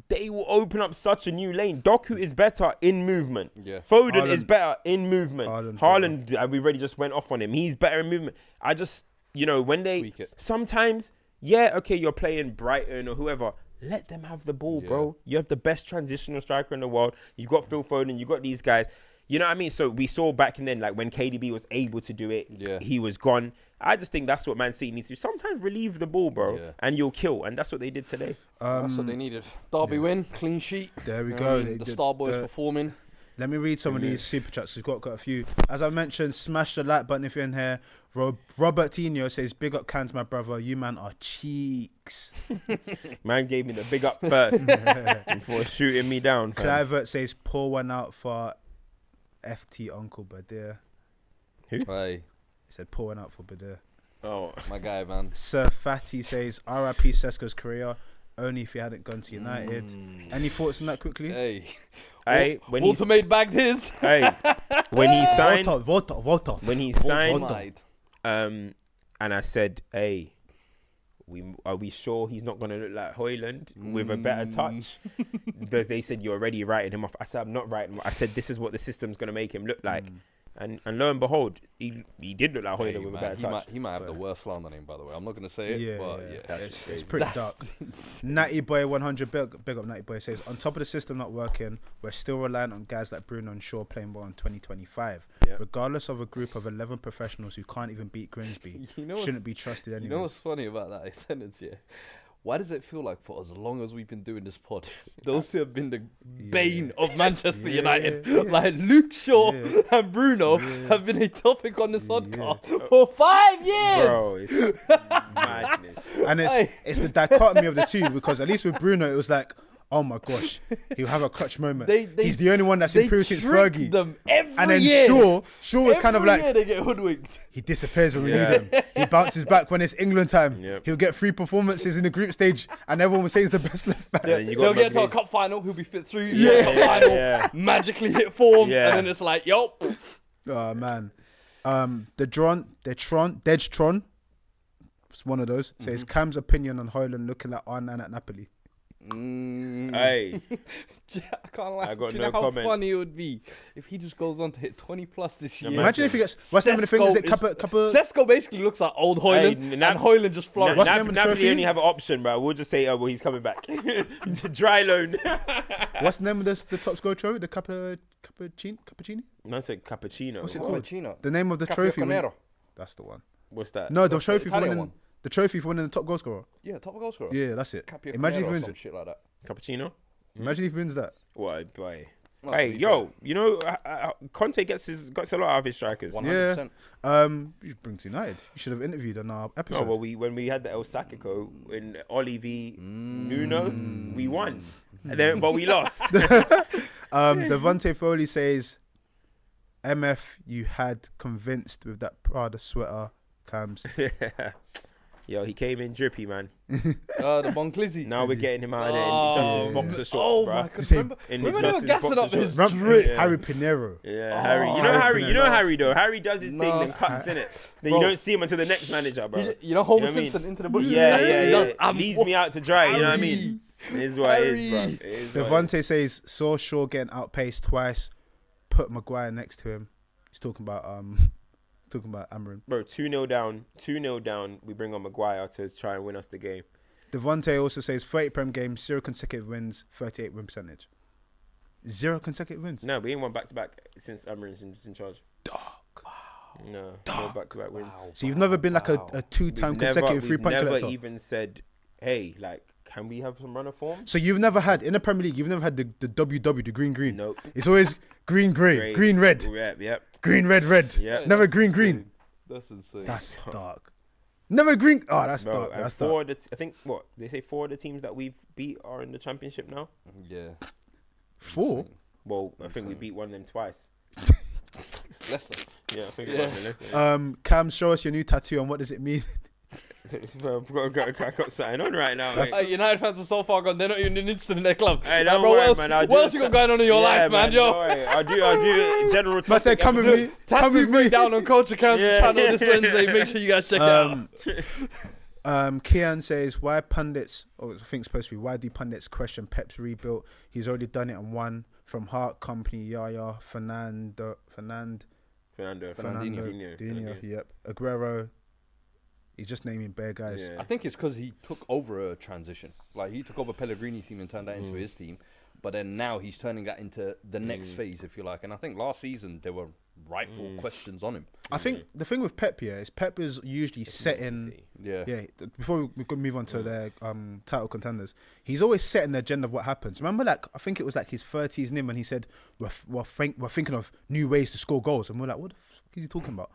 they will open up such a new lane. Doku is better in movement. Foden is better in movement. Haaland, we already just went off on him. He's better in movement. I just... You know, when they sometimes, okay, you're playing Brighton or whoever, let them have the ball, bro. You have the best transitional striker in the world. You've got Phil Foden, you've got these guys. You know what I mean? So we saw back then, like when KDB was able to do it, he was gone. I just think that's what Man City needs to do. Sometimes relieve the ball, bro, and you'll kill. And that's what they did today. That's what they needed. Derby win, clean sheet. There we go. The Star Boys performing. Let me read some of these super chats. We've got a few. As I mentioned, smash the like button if you're in here. Robertinho says, big up Cans, my brother. You man are cheeks. Man gave me the big up first before shooting me down. Clivert says, pour one out for FT Uncle Badir. Who? Hey. He said, pour one out for Badir. Oh, my guy, man. Sir Fatty says, RIP Sesko's career, only if he hadn't gone to United. Any thoughts on that quickly? Hey, when Walter made bagged his. When he signed, Walter. When he signed, and I said, hey, are we sure he's not going to look like Haaland with a better touch? They said, you're already writing him off. I said, I'm not writing him off. I said, this is what the system's going to make him look like. And lo and behold, he did look like Haaland with a better touch. He might have the worst slander name, by the way. I'm not going to say it, but it's pretty dark. Natty Boy 100, big up Natty Boy, says, on top of the system not working, we're still reliant on guys like Bruno and Shaw playing well in 2025. Regardless of a group of 11 professionals who can't even beat Grimsby, shouldn't be trusted anymore. You know what's funny about that sentence, Why does it feel like for as long as we've been doing this pod, those who have been the bane of Manchester United, like Luke Shaw and Bruno, have been a topic on this podcast for 5 years? Bro, it's madness. And it's the dichotomy of the two, because at least with Bruno, it was like, oh my gosh, he'll have a clutch moment. He's the only one that's improved since Fergie. Them every and then year. Shaw was kind of like, they get hoodwinked. He disappears when we need him. He bounces back when it's England time. He'll get 3 performances in the group stage, and everyone will say he's the best left back. They'll get to a cup final. He'll be fit through. Cup final, magically hit form, and then it's like, yo. Oh man. Deadstron. It's one of those. Says Cam's opinion on Haaland looking like R9 at Napoli. Hey, I can't lie. I got Do you no know how comment. funny it would be if he just goes on to hit 20 plus this year? Imagine if he gets. What's the name of the thing? Is it Kappa? Sesko basically looks like old Haaland, Hey, and Haaland just flourished. What's the name of the Napoli trophy? only have an option, bro. We'll just say, well, he's coming back. Dry loan. What's the name of the top score trophy? The Cappuccini? No, I said cappuccino. What's it Oh, called? Chino. The name of the Capio trophy. Conero. That's the one. What's that? No, the What's trophy the for Italian winning. one? The trophy for winning the top goal scorer. Yeah, top goal scorer. Yeah, that's it. Capio Imagine if Conero he or wins some it. shit like that. Cappuccino? Imagine if he wins that. What, boy? No, Hey, to be yo, you know, Conte gets a lot out of his strikers. 100%. You bring to United. You should have interviewed on our episode. No, well, when we had the El Sacico in Oli v Nuno, we won, and then but we lost. Devontae Foley says, MF, you had convinced with that Prada sweater, Cams. Yo, he came in drippy, man. The Bonklizzy. Now we're getting him out of there in just his boxer shorts, Oh bro. my god! Just say- Remember In they were just his gassing up boxer his shorts. drip. Yeah. Harry Pinero. Yeah, Oh, Harry. You know Harry Harry. You know Pinero. Harry though. Harry does his thing, then Nasty. cuts in it. Then Bro. you don't see him until the next manager, bro. You know Homer You know what I mean? Simpson into the bush. Yeah, That's what he does. yeah. Leaves me out to dry. You know what I mean? It is what it is, bro. Harry. It is what it is. Devontae says, saw Shaw getting outpaced twice, put Maguire next to him. He's talking about Amarin. Bro, 2-0 down. 2-0 down. We bring on Maguire to try and win us the game. Devontae also says 30 Prem games, 0 consecutive wins, 38 win percentage. 0 consecutive wins. No, we ain't won back to back since Amarin's in charge. Dog. No back to back wins. So you've never been like a two-time consecutive We've three-point never collector. even said, hey, like, can we have some run of form? So you've never had in the Premier League. You've never had the WW, the green. Nope. It's always green Great. green red, Yep. green red. Yep. Never green. That's insane. That's dark. Never green. Oh, that's Bro, dark. and That's four dark. of the I think what they say 4 of the teams that we've beat are in the championship now. Yeah. 4. Well, I think we Insane. beat one of them twice. Leicester. Yeah, I think Yeah. it was Leicester. Cam, show us your new tattoo and what does it mean? Bro, I got something on right now. Mate. United fans are so far gone, they're not even interested in their club. Hey, Like, don't bro, worry, what else, man. I'll what else you got going on in your life, man? Don't Yo. worry. I do general Must say, topic come with episodes. me. Come Tattoo with me. breakdown on Culture Cam's Yeah. channel this Wednesday. Make sure you guys check it out. Kian says, why pundits, I think it's supposed to be, why do pundits question Pep's rebuild? He's already done it and won. From Hart Company, Yaya, Fernandinho. Fernandinho, yep. Aguero. He's just naming bare guys. Yeah. I think it's because he took over a transition. Like, he took over Pellegrini's team and turned that into his team. But then now he's turning that into the next phase, if you like. And I think last season there were rightful questions on him. I think the thing with Pep here is Pep is usually setting. Yeah. Before we could move on to their title contenders, he's always setting the agenda of what happens. Remember, like I think it was like his 30s nim when he said we're thinking of new ways to score goals, and we're like, what the fuck is he talking about?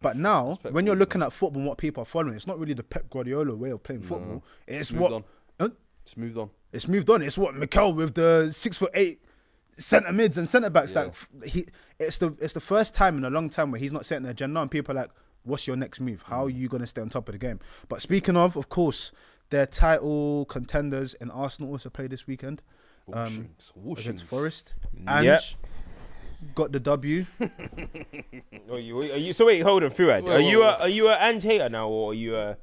But now, Pep when you're Guardiola. looking at football and what people are following, it's not really the Pep Guardiola way of playing football. It's Moved what on. Huh? It's moved on. It's moved on. It's what Mikel with the 6'8" centre mids and centre backs. Yeah. Like it's the first time in a long time where he's not setting the agenda, and people are like, "What's your next move? How are you gonna stay on top of the game?" But speaking of course, their title contenders in Arsenal also play this weekend against Forest. And Yep. got the W. Are you? So wait, hold on, Fuad. Whoa. Are you a Ange hater now, or are you a?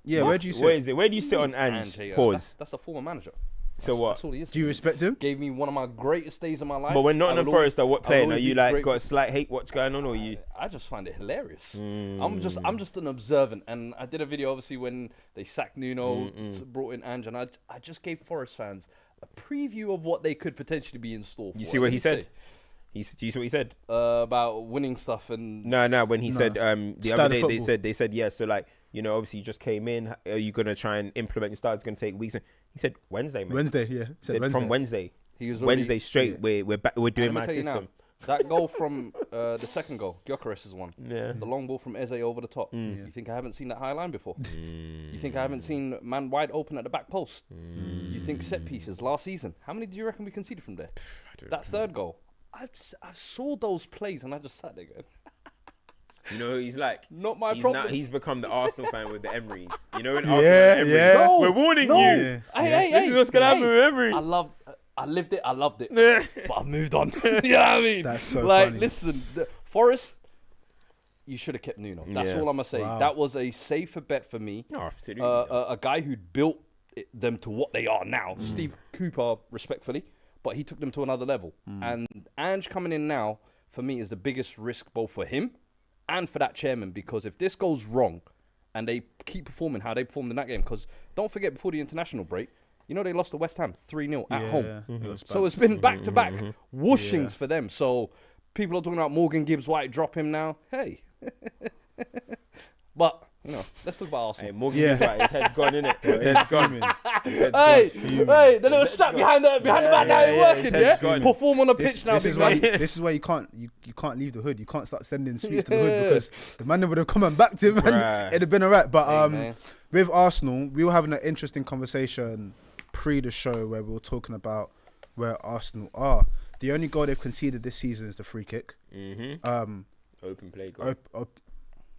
Yeah, where do you Where sit? is it? Where do you sit on Ange? Ange, Pause. That's a former manager. So what? That's all he is. Do you respect him? Gave me one of my greatest days of my life. But when I Nottingham will always- Forest are what I will playing, are always you be like grateful. got a slight hate what's going on, or you? I just find it hilarious. I'm just an observant, and I did a video obviously when they sacked Nuno, brought in Ange, and I just gave Forest fans a preview of what they could potentially be in store for. You see what he said? Do you see what he said? About winning stuff and No. When he said the Style other of day, football. they said yeah. So like obviously you just came in. Are you gonna try and implement your style? It's gonna take weeks. He said Wednesday, man. Wednesday, yeah. Said from Wednesday. he was already, Wednesday straight. We're back. We're doing And let my me tell you system. now, that goal from the second goal, Gyökeres' one. Yeah. The long ball from Eze over the top. You think I haven't seen that high line before? You think I haven't seen man wide open at the back post? You think set pieces last season? How many do you reckon we conceded from there? That third goal. I saw those plays and I just sat there going, You know who he's like? not my problem. He's become the Arsenal fan with the Emerys. You know, when Yeah, Arsenal and Emery, yeah. No, we're warning no. you. Yeah. Hey, This is what's gonna happen with Emery. I lived it. I loved it. But I've moved on. You know what I mean? That's so like, funny. listen, Forest, you should have kept Nuno. That's Yeah. all I'm gonna say. Wow. That was a safer bet for me. No, absolutely. A guy who built them to what they are now. Steve Cooper, respectfully, but he took them to another level. And Ange coming in now, for me, is the biggest risk both for him and for that chairman, because if this goes wrong and they keep performing how they performed in that game, because don't forget, before the international break, you know they lost to West Ham 3-0 at home. It was So bad. it's been back-to-back whooshings Yeah. for them. So people are talking about Morgan Gibbs-White, drop him now. Hey. But, you know, let's talk about Arsenal. Hey, Morgan Yeah. is right. His head's gone, innit? His head's gone. Hey, the little strap behind the back now ain't working, his yeah? head's gone. Perform on the pitch now, This big is why. man. This is why you can't leave the hood. You can't start sending sweets to the hood because the man would have come and backed him, and Right. it'd have been alright. But Hey, man. with Arsenal, we were having an interesting conversation pre the show where we were talking about where Arsenal are. The only goal they've conceded this season is the free kick. Open play goal.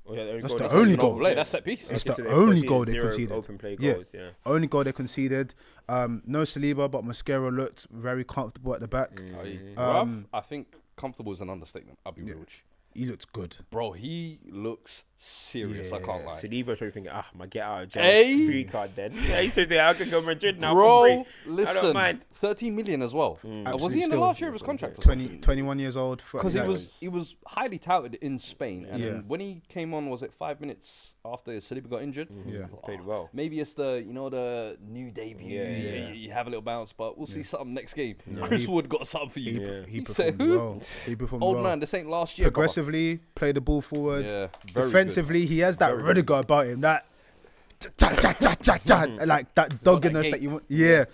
Oh, yeah, That's goal the they only conceded. goal. Play, that's set piece. It's Okay, the so they've only conceded goal they 0 conceded. Open play Yeah. goals, yeah. Only goal they conceded. No Saliba, but Mosquera looked very comfortable at the back. Bruv, I think comfortable is an understatement. I'll be real with you. He looked good. Bro, he looks serious. I can't lie. Saliba probably thinking, my get out of jail Hey. free card then. Yeah, he's thinking, I can go Madrid now. Bro, for free. I don't listen, mind. 13 million as well. Was he Absolute in the steal. last year of his contract? or 21 years old. Because he was highly touted in Spain, and Yeah. then when he came on, was it 5 minutes after Saliba got injured? Yeah. Played well. Maybe it's the the new debut. Yeah. You have a little bounce, but we'll see something next game. No, Chris he- Wood got something for you. He He said, performed "Who? well. He performed Old well. man, this ain't last year. brother." Progressively, play the ball forward. Yeah, very Defensively, he has that Very Rudiger about him. That like that doggedness gate. that you want. Yeah.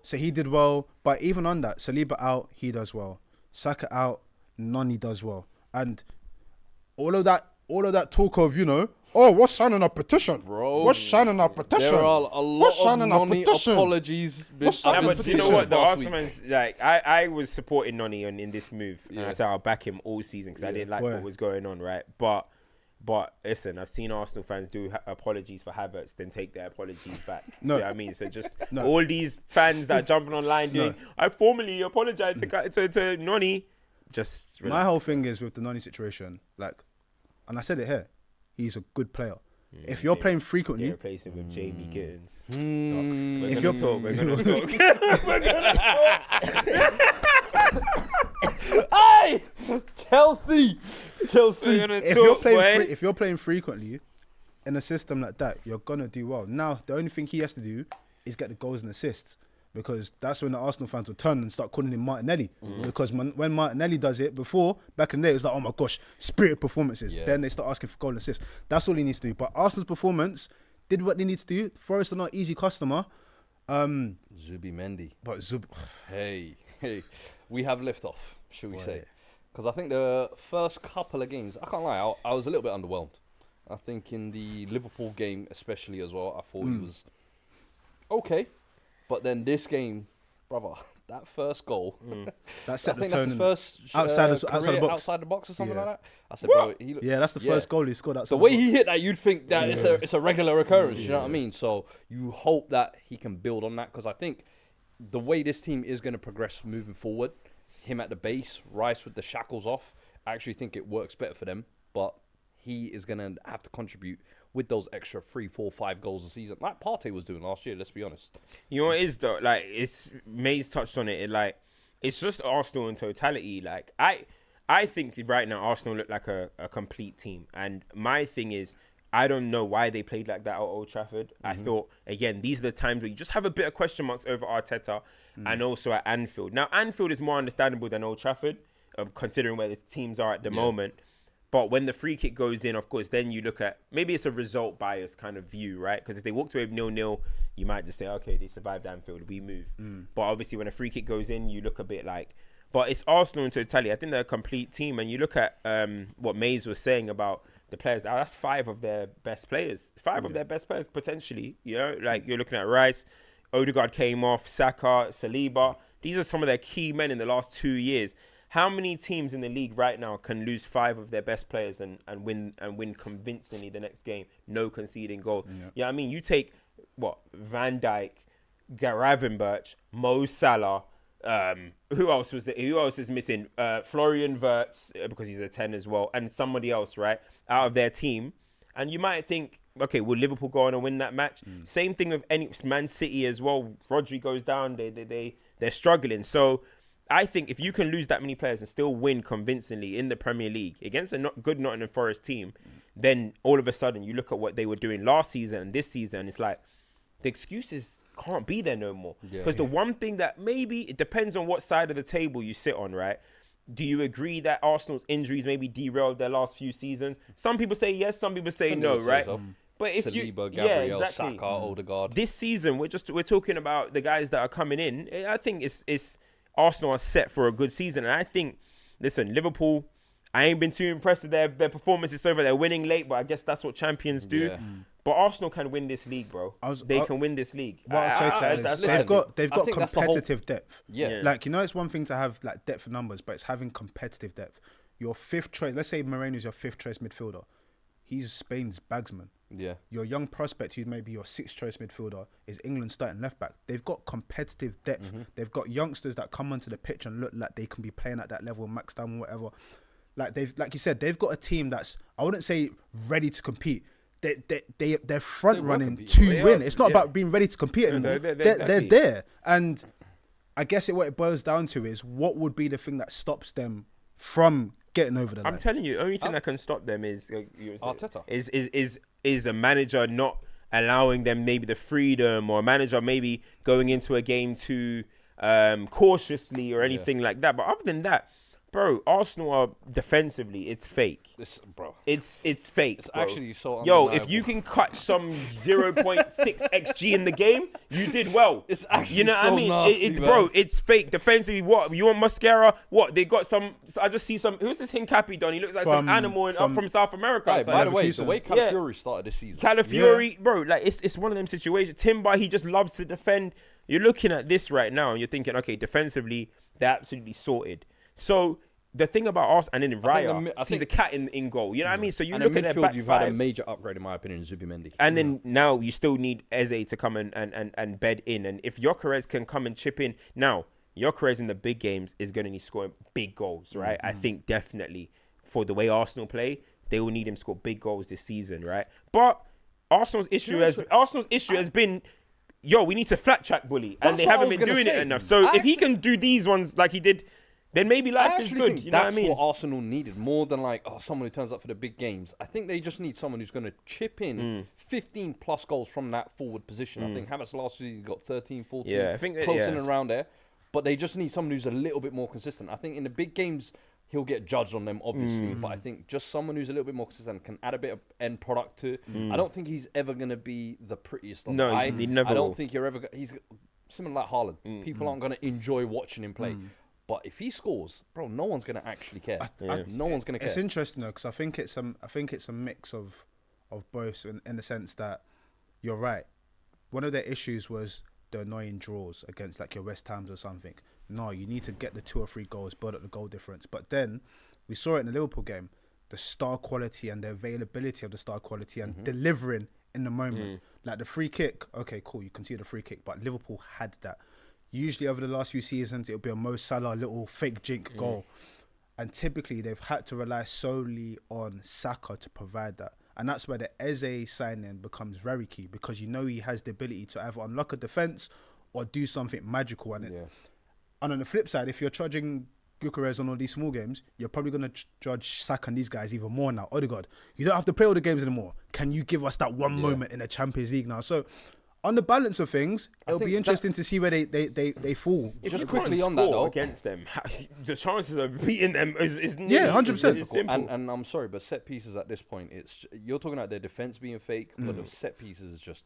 So he did well, but even on that, Saliba out, he does well. Saka out, Nani does well, and all of that talk of what's signing our petition, Bro, what's signing our petition. There are a lot What's of signing our Noni petition? apologies. What's Nah, signing but the do you know petition what? The last week. Arsenal's like, I was supporting Noni in this move, and I Yeah. said I'll back him all season because I didn't like Why? what was going on, right? But listen, I've seen Arsenal fans do apologies for Havertz, then take their apologies back. No. See what I mean? So just No. all these fans that are jumping online doing, I formally apologize to Noni. Just My relax. whole thing is with the Nani situation, and I said it here, he's a good player. If you're playing They frequently, replace him with Jamie Gittens. Mm. We're If gonna you're- talk. We're gonna talk. Hey, Chelsea. We're gonna if talk, you're playing boy. if you're playing frequently in a system like that, you're gonna do well. Now the only thing he has to do is get the goals and assists, because that's when the Arsenal fans will turn and start calling him Martinelli. Because when Martinelli does it before, back in the day, it's like, oh my gosh, spirited performances. Yeah. Then they start asking for goal and assists. That's all he needs to do. But Arsenal's performance did what they need to do. Forest are not easy customer. Zubi Mendy. But Hey, we have liftoff, should we Boy. say? Because I think the first couple of games, I can't lie, I was a little bit underwhelmed. I think in the Liverpool game, especially as well, I thought he was okay. But then this game, brother, that first goal, that I set the think that's tone. his first outside the career box. outside the box or something Yeah. like that. I said, bro, he Yeah, that's the first goal he scored outside the way the box. he hit that, you'd think that it's a regular occurrence. You know what I mean? So you hope that he can build on that, because I think the way this team is going to progress moving forward, him at the base, Rice with the shackles off, I actually think it works better for them. But he is going to have to contribute with those extra 3, 4, 5 goals a season, like Partey was doing last year. Let's be honest. You know what it is though? Like, it's Mays touched on it. It's just Arsenal in totality. Like, I think right now Arsenal look like a complete team. And my thing is, I don't know why they played like that at Old Trafford. I thought, again, these are the times where you just have a bit of question marks over Arteta and also at Anfield. Now, Anfield is more understandable than Old Trafford, considering where the teams are at the moment. But when the free kick goes in, of course, then you look at, maybe it's a result bias kind of view, right? Because if they walked away with 0-0, you might just say, okay, they survived Anfield, we move. But obviously when a free kick goes in, you look a bit like, but it's Arsenal in totality. I think they're a complete team. And you look at what Mays was saying about the players, that's 5 of their best players. 5 of their best players, potentially. You know, like you're looking at Rice, Odegaard came off, Saka, Saliba. These are some of their key men in the last 2 years. How many teams in the league right now can lose 5 of their best players and win convincingly the next game? No conceding goal. Yeah, I mean, you take Van Dijk, Gravenberch, Mo Salah, Who else was there? Who else is missing? Florian Wirtz, because he's a 10 as well, and somebody else, right, out of their team. And you might think, okay, will Liverpool go on and win that match? Same thing with any Man City as well. Rodri goes down, they're struggling. So I think if you can lose that many players and still win convincingly in the Premier League against a good Nottingham Forest team, then all of a sudden you look at what they were doing last season and this season, it's like the excuses can't be there no more. Because the one thing that maybe, it depends on what side of the table you sit on, right? Do you agree that Arsenal's injuries maybe derailed their last few seasons? Some people say yes, some people say no, right? But if Saliba, you, Gabriel, exactly. Saka, Odegaard. This season, we're talking about the guys that are coming in. I think it's Arsenal are set for a good season, and I think, listen, Liverpool, I ain't been too impressed with their performances so far. They're winning late, but I guess that's what champions do. Yeah. But Arsenal can win this league, bro. They can win this league. What I'd say is they've got competitive depth. Yeah. Like, it's one thing to have like depth of numbers, but it's having competitive depth. Your fifth choice, let's say Moreno's your fifth choice midfielder. He's Spain's bagsman. Yeah. Your young prospect, who's maybe your sixth choice midfielder, is England's starting left back. They've got competitive depth. They've got youngsters that come onto the pitch and look like they can be playing at that level, max down, whatever. Like you said, they've got a team that's, I wouldn't say ready to compete. They're front running to win. It's not about being ready to compete anymore. They're there. And I guess what it boils down to is what would be the thing that stops them from getting over the line. I'm telling you, the only thing that can stop them is Arteta. Is a manager not allowing them maybe the freedom, or a manager maybe going into a game too cautiously or anything like that. But other than that, bro, Arsenal are defensively, it's fake. It's fake. It's bro. actually so Yo, undeniable. if you can cut some 0.6 XG in the game, you did well. It's actually you know so what I mean? nasty, Bro, it's fake. Defensively, what? You want Mosquera? What? They got some, I just see some, who's this Hincapi done? He looks like some animal up from South America. Right, by the way, the way Calafiori Calafiori started this season. Calafiori, bro, like it's one of them situations. Timber, he just loves to defend. You're looking at this right now and you're thinking, okay, defensively, they're absolutely sorted. So the thing about us, and then Raya sees a cat in goal. You know what I mean? So you look at their back you've five. had a major upgrade, in my opinion, in Zubimendi. And then now you still need Eze to come and bed in. And if Gyökeres can come and chip in. Now, Gyökeres in the big games is going to need scoring big goals, right? I think definitely for the way Arsenal play, they will need him to score big goals this season, right? But Arsenal's issue has been, yo, we need to flat track Bully. And they haven't been doing it enough. So if he can do these ones like he did, then maybe life is good. You know what I mean? That's what Arsenal needed more than someone who turns up for the big games. I think they just need someone who's going to chip in 15 plus goals from that forward position. I think Havertz last season got 13, 14, I think close in and around there. But they just need someone who's a little bit more consistent. I think in the big games, he'll get judged on them, obviously. But I think just someone who's a little bit more consistent can add a bit of end product to it. I don't think he's ever going to be the prettiest on the eye. He never I don't will. think you're ever... He's similar like Haaland. People aren't going to enjoy watching him play. But if he scores, bro, no one's gonna actually care. No one's gonna care. It's interesting though, because I think it's a mix of both in the sense that you're right. One of their issues was the annoying draws against like your West Hams or something. No, you need to get the 2 or 3 goals, build up the goal difference. But then we saw it in the Liverpool game, the star quality and the availability of the star quality and delivering in the moment. Like the free kick, okay, cool, you can see the free kick, but Liverpool had that. Usually over the last few seasons, it'll be a Mo Salah little fake jink goal. And typically, they've had to rely solely on Saka to provide that. And that's where the Eze signing becomes very key, because you know he has the ability to either unlock a defence or do something magical. And on the flip side, if you're charging Gyökeres on all these small games, you're probably going to judge Saka and these guys even more now. Odegaard, you don't have to play all the games anymore. Can you give us that one moment in the Champions League now? So on the balance of things, it'll be interesting to see where they fall. Just quickly on that though, against them, the chances of beating them is 100%. And I'm sorry, but set pieces at this point, you're talking about their defense being fake, but the set pieces is just,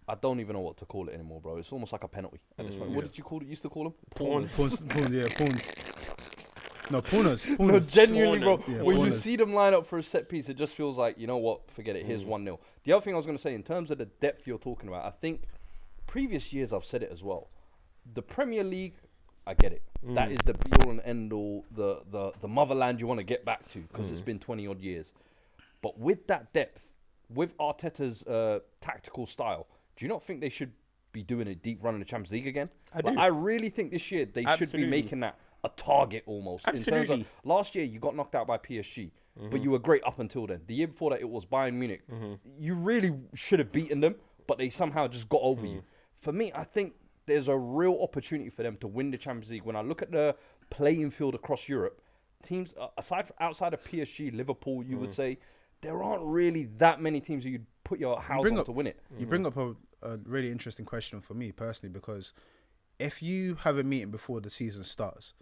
I don't even know what to call it anymore, bro. It's almost like a penalty at this point. What did you used to call them? Pawns. No, pawners. No, genuinely, bro. Yeah, when pawners. you see them line up for a set piece, it just feels like, you know what, forget it. Here's 1-0. The other thing I was going to say, in terms of the depth you're talking about, I think previous years I've said it as well. The Premier League, I get it. That is the be-all and end-all, the motherland you want to get back to, because it's been 20-odd years. But with that depth, with Arteta's tactical style, do you not think they should be doing a deep run in the Champions League again. I But do. I really think this year they should be Absolutely. making that a target almost. In terms Absolutely. of last year, you got knocked out by PSG, but you were great up until then. The year before that, it was Bayern Munich. You really should have beaten them, but they somehow just got over you. For me, I think there's a real opportunity for them to win the Champions League. When I look at the playing field across Europe, teams outside of PSG, Liverpool, you would say, there aren't really that many teams who you'd put your house on to win it. You bring up a really interesting question for me personally, because if you have a meeting before the season starts,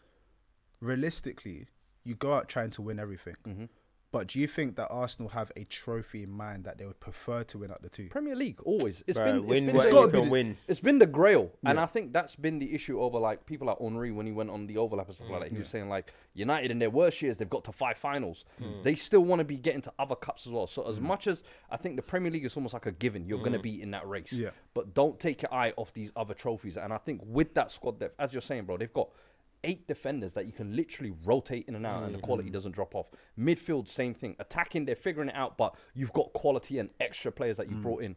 realistically, you go out trying to win everything. But do you think that Arsenal have a trophy in mind that they would prefer to win out the two? Premier League, always. It's Bro, been win it's what been you can win. It's been the grail, and I think that's been the issue over like people like Henry when he went on the overlap and stuff like that. He was saying like United in their worst years, they've got to 5 finals. They still want to be getting to other cups as well. So as much as I think the Premier League is almost like a given, you're going to be in that race. Yeah. But don't take your eye off these other trophies. And I think with that squad depth, as you're saying, bro, they've got 8 defenders that you can literally rotate in and out and the quality doesn't drop off. Midfield, same thing. Attacking, they're figuring it out, but you've got quality and extra players that you brought in.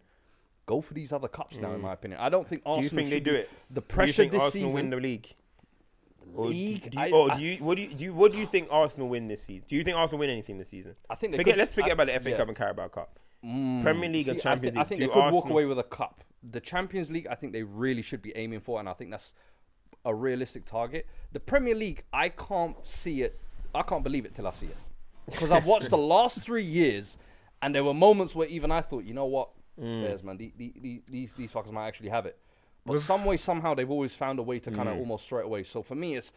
Go for these other cups now, in my opinion. I don't think Arsenal Do you think they should do be- it? The Do you pressure think this Arsenal season... win the league? Or League, what do you think Arsenal win this season? Do you think Arsenal win anything this season? I think they Let's forget about the FA Cup and Carabao Cup. Premier League and See, Champions I League. think Do they could walk Arsenal- away with a cup. The Champions League, I think they really should be aiming for, and I think that's a realistic target. The Premier League, I can't see it. I can't believe it till I see it. Because I've watched the last 3 years, and there were moments where even I thought, you know what, Bears, man, these fuckers might actually have it. But some way, somehow, they've always found a way to kind of almost throw it away. So for me, it's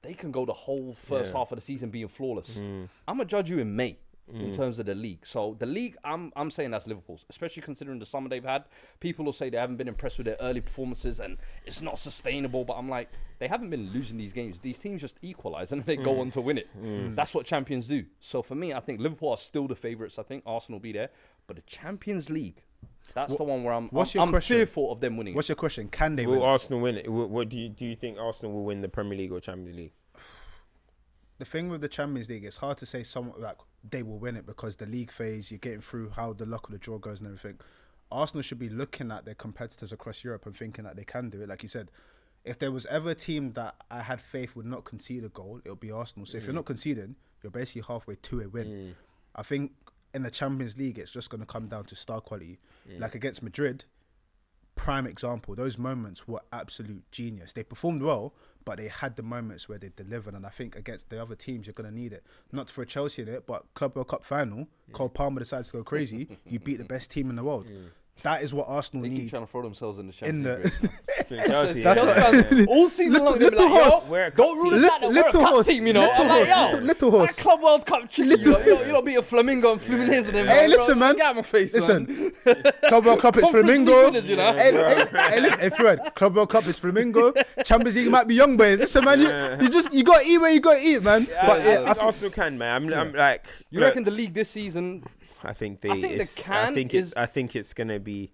they can go the whole first half of the season being flawless. I'm gonna judge you in May. In terms of the league. So the league, I'm saying that's Liverpool's, especially considering the summer they've had. People will say they haven't been impressed with their early performances and it's not sustainable, but I'm like, they haven't been losing these games. These teams just equalise and they go on to win it. That's what champions do. So for me, I think Liverpool are still the favourites. I think Arsenal will be there. But the Champions League, that's the one where I'm question? fearful of them winning. What's your question? Can they Will win? Arsenal win it? What do you think Arsenal will win the Premier League or Champions League? The thing with the Champions League, it's hard to say someone like they will win it because the league phase, you're getting through how the luck of the draw goes and everything. Arsenal should be looking at their competitors across Europe and thinking that they can do it. Like you said, if there was ever a team that I had faith would not concede a goal, it would be Arsenal. So if you're not conceding, you're basically halfway to a win. I think in the Champions League, it's just going to come down to star quality. Like against Madrid, prime example, those moments were absolute genius. They performed well, but they had the moments where they delivered, and I think against the other teams you're going to need it. Not for Chelsea in it, but Club World Cup final, Cole Palmer decides to go crazy, you beat the best team in the world. That is what Arsenal They keep need trying to throw themselves in the in Champions League. the Chelsea, That's yeah. what- All season long, they'll be Little like, yo, horse. We're a don't rule us out that we're a cup team, you know. Little I'm like, horse. yo, Little horse. that Club World Cup treat you don't beat a Flamingo and Fluminense and them. Hey, bro. listen, man. Get out of my face, Listen, man. Club World Cup is Conference League Flamingo. winners, you know. Hey, listen, hey, Fuad, Club World Cup is Flamingo. Champions League might be young boys. Listen, man, you got to eat where you got to eat, man. But I yeah, think Arsenal can, man. I'm like, You look, reckon the league this season? I think I think the it's- can is- I think it's gonna be.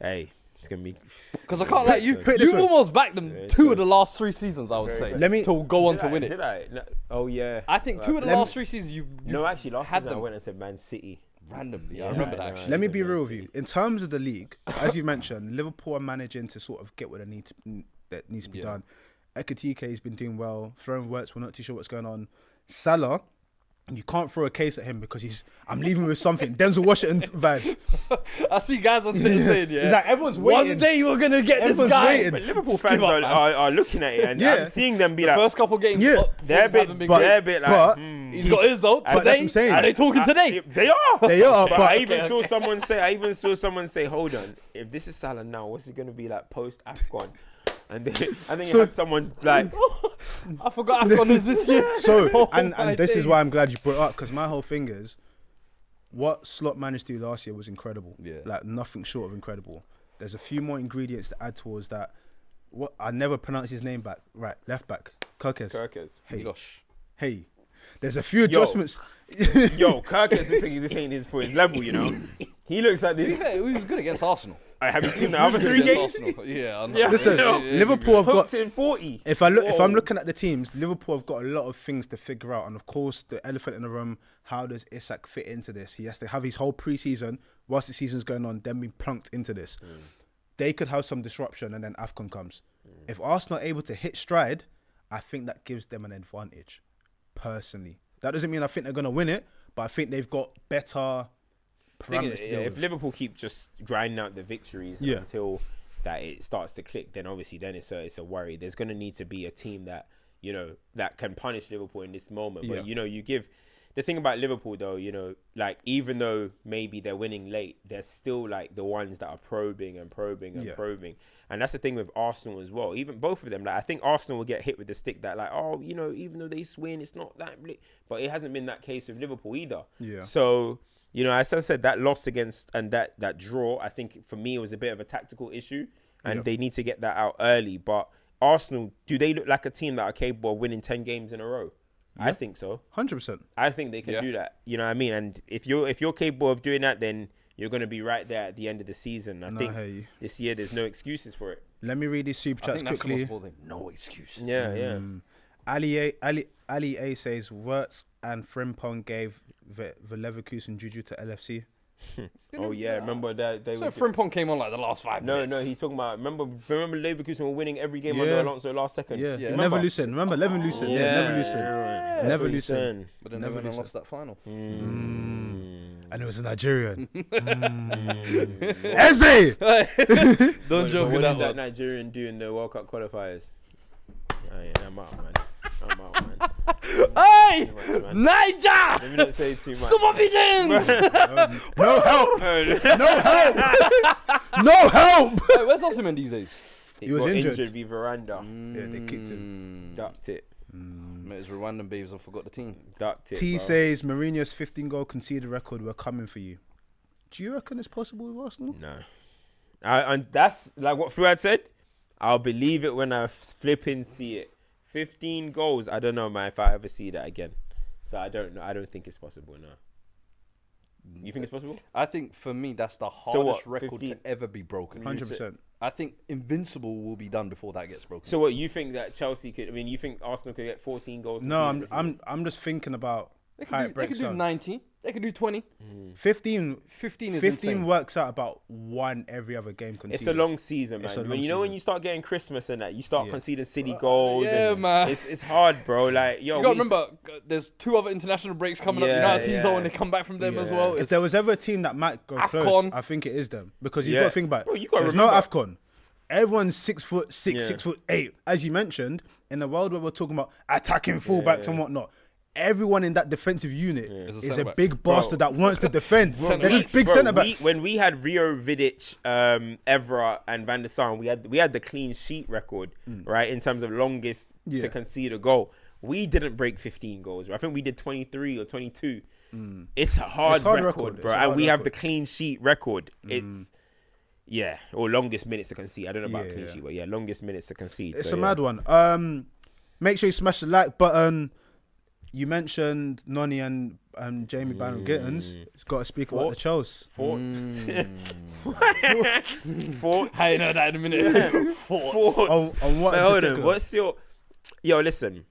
Hey, it's gonna be. Because I can't like you. put it this You way. almost backed them Very 2 of the close. last 3 seasons, I would say. close. Let me- to go on to Did win I? it. Did I? No, oh yeah. I think 2 of the Let me- last 3 seasons you No, actually, last had season I them went and said Man City. randomly. I Yeah, remember I that know. actually. Let me It's be a real Man with you. City. In terms of the league, as you mentioned, Liverpool are managing to sort of get what they need that needs to be Yeah. done. Ekatike has been doing well. Throwing works, we're not too sure what's going on. Salah, you can't throw a case at him because I'm leaving with something. Denzel Washington vibes. I see guys on Twitter saying, yeah. It's like everyone's waiting. One day you're gonna get this Everyone's guy. waiting. But Liverpool Just give fans up, man. are looking at it, and Yeah. I'm seeing them be The like, first couple games, Yeah. they're a bit, haven't been but- great. they're a bit like. but- He's got his though. That's what Today, I'm saying. are they talking today? They are. They are, But but- I even Okay, saw okay. someone say. I even saw someone say, "Hold on, if this is Salah now, what's it gonna be like post Afcon?" And then, I think So- you had someone like, I forgot Afcon is this year. So, Oh and my this is days. why I'm glad you brought it up, because my whole thing is, what Slot managed to do last year was incredible. Yeah. Like, nothing short of incredible. There's a few more ingredients to add towards that. What I never pronounce his name back. Right, left back. Kirkes. Kirkes. Hey, Gosh. hey. There's a few adjustments. Yo, Kirkes looks like this ain't his for his level, you know. He looks like To be this. fair, he was good against Arsenal. Have you seen the other 3 Really good games? against Arsenal. Yeah, I know. Yeah. Listen, Yeah. Liverpool have got. Hooked in 40. If I'm Whoa. looking at the teams, Liverpool have got a lot of things to figure out, and of course, the elephant in the room: how does Isak fit into this? He has to have his whole pre-season, whilst the season's going on, then be plunked into this. they could have some disruption and then AFCON comes. If Arsenal are able to hit stride, I think that gives them an advantage, personally. That doesn't mean I think they're going to win it, but I think they've got better parameters to deal if with. Liverpool keep just grinding out the victories until that it starts to click, then obviously then it's a worry. There's going to need to be a team that, you know, that can punish Liverpool in this moment. But, you know, you give... The thing about Liverpool, though, you know, like, even though maybe they're winning late, they're still, like, the ones that are probing. And that's the thing with Arsenal as well. Even both of them, like, I think Arsenal will get hit with the stick that, like, oh, you know, even though they win, it's not that... But it hasn't been that case with Liverpool either. Yeah. So, you know, as I said, that loss against... And that draw, I think, for me, it was a bit of a tactical issue. And they need to get that out early. But Arsenal, do they look like a team that are capable of winning 10 games in a row? I think so. 100%. I think they can do that. You know what I mean? And if you're capable of doing that, then you're going to be right there at the end of the season. I think this year there's no excuses for it. Let me read these super chats quickly. No excuses. Yeah. Ali A says Wirtz and Frimpong gave the Leverkusen Juju to LFC. Oh yeah, remember that they So Frimpong came on like the last 5 minutes. No, he's talking about remember Leverkusen were winning every game under Alonso last second. Yeah. Never loosen. Remember Leverkusen. Never loosen. But then they went and lost that final. And it was a Nigerian. Eze! Don't joke with that one. Nigerian doing the World Cup qualifiers. I'm out, man. Hey! Niger! Let me not say too much. Super pigeons! No help! No help! Hey, where's Osimhen these days? He was got injured via Veranda. Yeah, they kicked him. Ducked it. Met his Rwandan babes and forgot the team. Ducked it. T says Mourinho's 15-goal conceded record. We're coming for you. Do you reckon it's possible with Arsenal? No. And that's like what Fuad said. I'll believe it when I flipping see it. 15 goals. I don't know, man, if I ever see that again. So I don't know. I don't think it's possible, no. You think it's possible? I think for me, that's the hardest record 15? to ever be broken. 100%. I think Invincible will be done before that gets broken. So what, you think that Chelsea could, I mean, you think Arsenal could get 14 goals? No, I'm just thinking about how it breaks They could do down. 19. They could do 20. 15 is insane. works out about one every other game conceded. It's a long season, man. It's a long when season. you start getting Christmas and that, you start conceding silly goals. Yeah, and man. It's hard, bro. Like, yo, You got to remember, there's 2 other international breaks coming up. You know how teams are when they come back from them as well. If there was ever a team that might go close, AFCON. I think it is them. Because you've got to think about it. Bro, you gotta There's remember. no AFCON. Everyone's 6'6", 6'8". As you mentioned, in a world where we're talking about attacking fullbacks and whatnot, everyone in that defensive unit is a centre-back. big bastard that wants to defend. They're just big Bro, centre backs. When we had Rio Vidic, Evra, and Van der Sar, we had the clean sheet record, right, in terms of longest to concede a goal. We didn't break 15 goals. I think we did 23 or 22. It's a hard record, bro. And we have the clean sheet record. It's or longest minutes to concede. I don't know about clean sheet, but longest minutes to concede. It's a mad one. Make sure you smash the like button. You mentioned Noni and Jamie Byron Gittens. He's got to speak about the Chelsea. Thoughts? I know that in a minute. Thoughts. On what? Hold on. What's your... Yo, listen.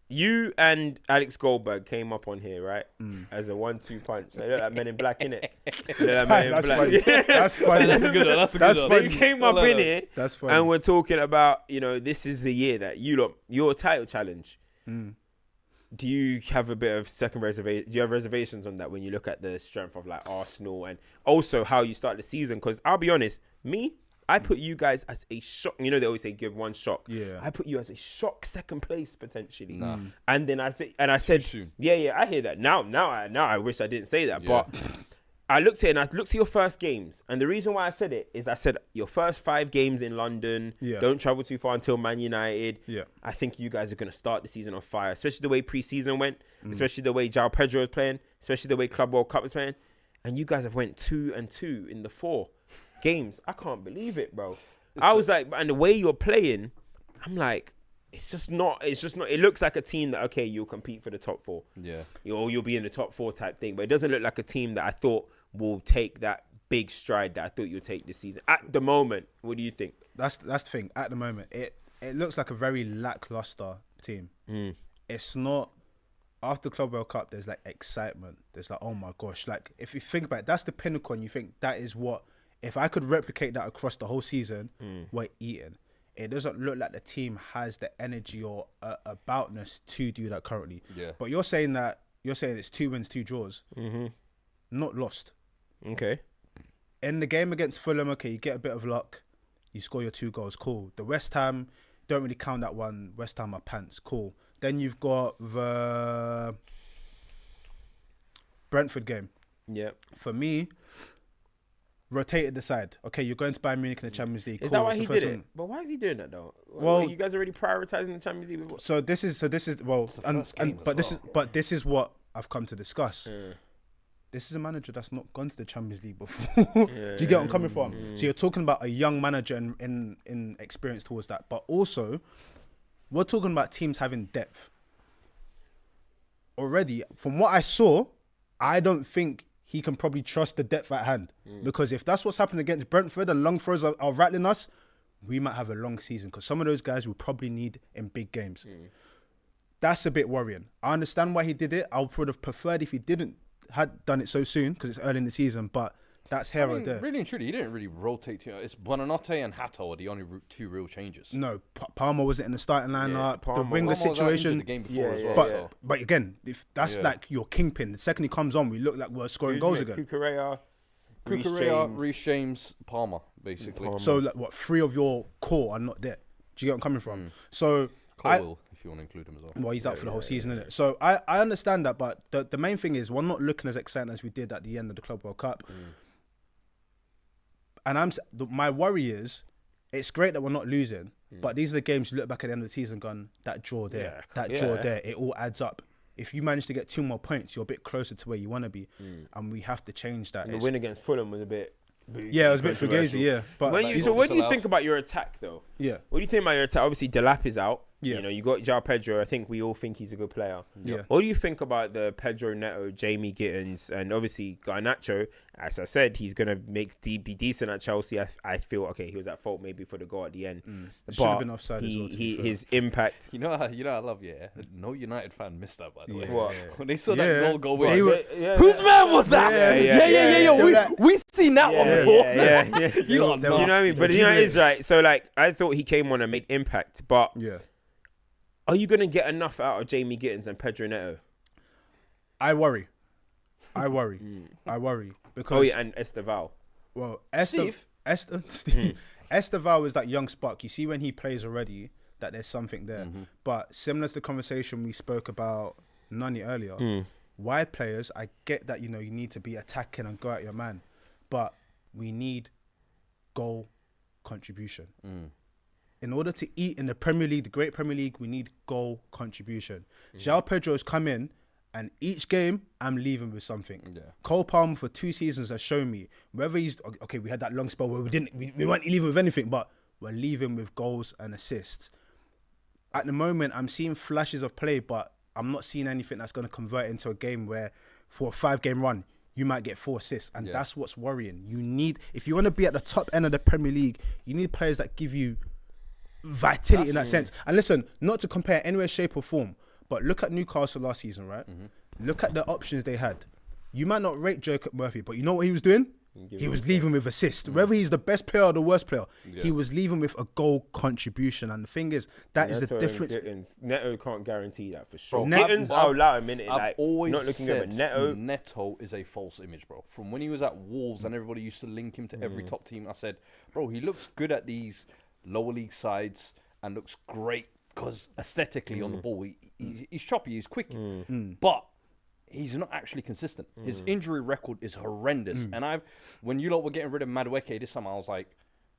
You and Alex Goldberg came up on here, right? As a 1-2 punch. They look like Men in Black, innit? They look like Men in That's Black. funny. That's funny. That's a good one. That's a That's good one. They came up in here, That's funny. and we're talking about, you know, this is the year that your title challenge. Do you have a bit of do you have reservations on that when you look at the strength of like Arsenal and also how you start the season? Because I'll be honest, I put you guys as a shock. You know, they always say give one shock. Yeah. I put you as a shock second place potentially. Nah. And then I said, soon. yeah, I hear that. Now I wish I didn't say that, but I looked at it and I looked at your first games. And the reason why I said it is I said your first 5 games in London, don't travel too far until Man United. Yeah. I think you guys are going to start the season on fire, especially the way pre-season went, especially the way João Pedro is playing, especially the way Club World Cup is playing. And you guys have went 2-2 in the 4 games. I can't believe it, bro. I was like, and the way you're playing, I'm like, it's just not, it looks like a team that, okay, you'll compete for the top 4. Yeah. You'll be in the top 4 type thing, but it doesn't look like a team that I thought will take that big stride that I thought you'll take this season. At the moment, what do you think? That's the thing. At the moment, it looks like a very lackluster team. It's not, after Club World Cup, there's like excitement. There's like, oh my gosh. Like, if you think about it, that's the pinnacle and you think that is what if I could replicate that across the whole season, we're eating. It doesn't look like the team has the energy or aboutness to do that currently. Yeah. But you're saying it's 2 wins, 2 draws, not lost. Okay. In the game against Fulham, okay, you get a bit of luck, you score your 2 goals, cool. The West Ham, don't really count that one. West Ham are pants, cool. Then you've got the Brentford game. Yeah. For me, rotated the side. Okay, you're going to Bayern Munich in the Champions League. Is cool. that why It's he the first did it? one. But why is he doing that though? Well, you guys already prioritizing the Champions League. With what? So this is well, the first game as but this is what I've come to discuss. This is a manager that's not gone to the Champions League before. Do you get what I'm coming from? So you're talking about a young manager in experience towards that, but also we're talking about teams having depth. Already, from what I saw, I don't think he can probably trust the depth at hand. Because if that's what's happened against Brentford and long throws are rattling us, we might have a long season because some of those guys will probably need in big games. That's a bit worrying. I understand why he did it. I would have preferred if he had done it so soon because it's early in the season, but that's here or there. Really and truly, he didn't really rotate too. It's Buonanotte and Hato are the only 2 real changes. No, Palmer wasn't in the starting lineup. The Palmer. winger Palmer was out situation. injured the game before as well, But so. but again, if that's like your kingpin, the second he comes on, we look like we're scoring goals again. Kukurea, Reece James, Palmer, basically. So like, what, 3 of your core are not there. Do you get what I'm coming from? So Colwell, if you want to include him as well. well, he's out for the whole season, isn't it? So I understand that, but the main thing is we're not looking as exciting as we did at the end of the Club World Cup. And my worry is, it's great that we're not losing, but these are the games you look back at the end of the season, gone that draw there, draw there. It all adds up. If you manage to get 2 more points, you're a bit closer to where you want to be, and we have to change that. The win against Fulham was a bit. Yeah, it was a bit fugazi. Yeah, but What do you think about your attack though? Yeah, What do you think about your attack? Obviously, Delap is out. Yeah. You know, you got João Pedro. I think we all think he's a good player. Yeah. What do you think about the Pedro Neto, Jamie Gittens, and obviously Garnacho? As I said, he's gonna be decent at Chelsea. I feel okay. He was at fault maybe for the goal at the end. It should have been offside as well, to be fair. His impact. You know, I love no United fan missed that, by the way. What? When they saw Yeah. that goal go They in. were- Whose man was that? Yeah. We seen that one before. Yeah. You are Do you know what I mean? nasty. But you know, it is right. So like, I thought he came on and made impact. But yeah. are you gonna get enough out of Jamie Gittens and Pedro Neto? I worry because Oh yeah, and Esteval. well, Steve. Esteval is that young spark. You see when he plays already that there's something there. But similar to the conversation we spoke about Nani earlier, wide players, I get that, you know, you need to be attacking and go at your man, but we need goal contribution. In order to eat in the Premier League, the great Premier League, we need goal contribution. João Pedro has come in, and each game, I'm leaving with something. Yeah. Cole Palmer for 2 seasons has shown me, whether he's, okay, we had that long spell where we weren't leaving with anything, but we're leaving with goals and assists. At the moment, I'm seeing flashes of play, but I'm not seeing anything that's going to convert into a game where, for a 5-game run, you might get 4 assists. And that's what's worrying. You need, if you want to be at the top end of the Premier League, you need players that give you vitality in that sense. And listen, not to compare any way, shape or form, but look at Newcastle last season, right? Look at the options they had. You might not rate Jacob Murphy, but you know what he was doing? He was leaving with assist. Whether he's the best player or the worst player, he was leaving with a goal contribution. And the thing is, that is the difference. Neto can't guarantee that for sure. Bro, Gittens, I'll allow him in it. I've Like, always not looking said good, but Neto is a false image, bro. From when he was at Wolves and everybody used to link him to every top team, I said, bro, he looks good at these lower league sides and looks great because aesthetically on the ball, he's choppy, he's quick, but he's not actually consistent. His injury record is horrendous. And when you lot were getting rid of Madueke this summer, I was like,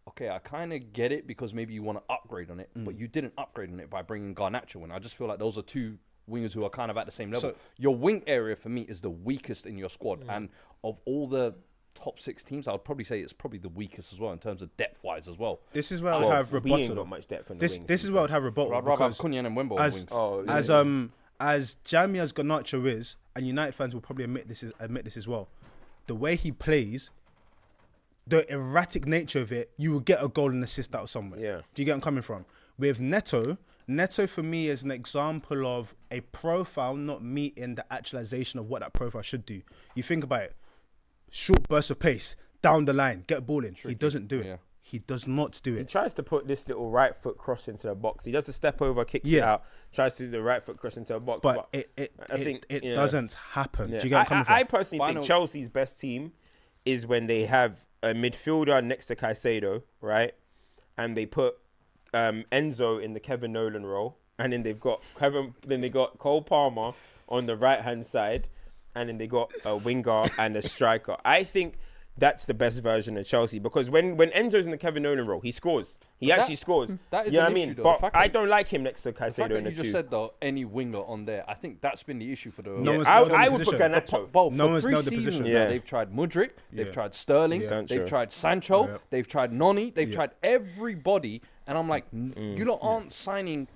okay, I kind of get it because maybe you want to upgrade on it, but you didn't upgrade on it by bringing Garnacho in. I just feel like those are 2 wingers who are kind of at the same level. So, your wing area for me is the weakest in your squad, and of all the top 6 teams, I would probably say it's probably the weekest as well in terms of depth wise as well. This is where I would have we ain't rebuttal. got much depth on the wings. This is where I would have rebuttal. Rather have because Cunha and Wembo as, on wings. as jammy as Garnacho is, and United fans will probably admit this as well, the way he plays, the erratic nature of it, you will get a goal and assist out of somewhere. Yeah. Do you get where I'm coming from? With Neto for me is an example of a profile not meeting the actualization of what that profile should do. You think about it, short burst of pace, down the line, get ball in. He doesn't do it. Yeah. He does not do He it. tries to put this little right foot cross into the box. He does the step over, kicks it out, tries to do the right foot cross into the box. But I think it doesn't happen. Yeah. Do you get what I'm coming from? I personally think Chelsea's best team is when they have a midfielder next to Caicedo, right? And they put Enzo in the Kevin Nolan role, and then they got Cole Palmer on the right hand side, and then they got a winger and a striker. I think that's the best version of Chelsea, because when Enzo's in the Kevin Nolan role, he scores. He actually scores. That is you know what I an mean? issue, though. But The fact I that- don't like him next to The fact Caicedo that in the you just two. said though, any winger on there, I think that's been the issue for the. No one's I nailed the would put position. Garnacho. But No for one's 3 nailed the seasons position. now, Yeah. they've tried Mudryk, they've Yeah. tried Sterling, Sancho. they've tried Sancho, Yeah. they've tried Noni, they've Yeah. tried everybody, and I'm like, you lot aren't signing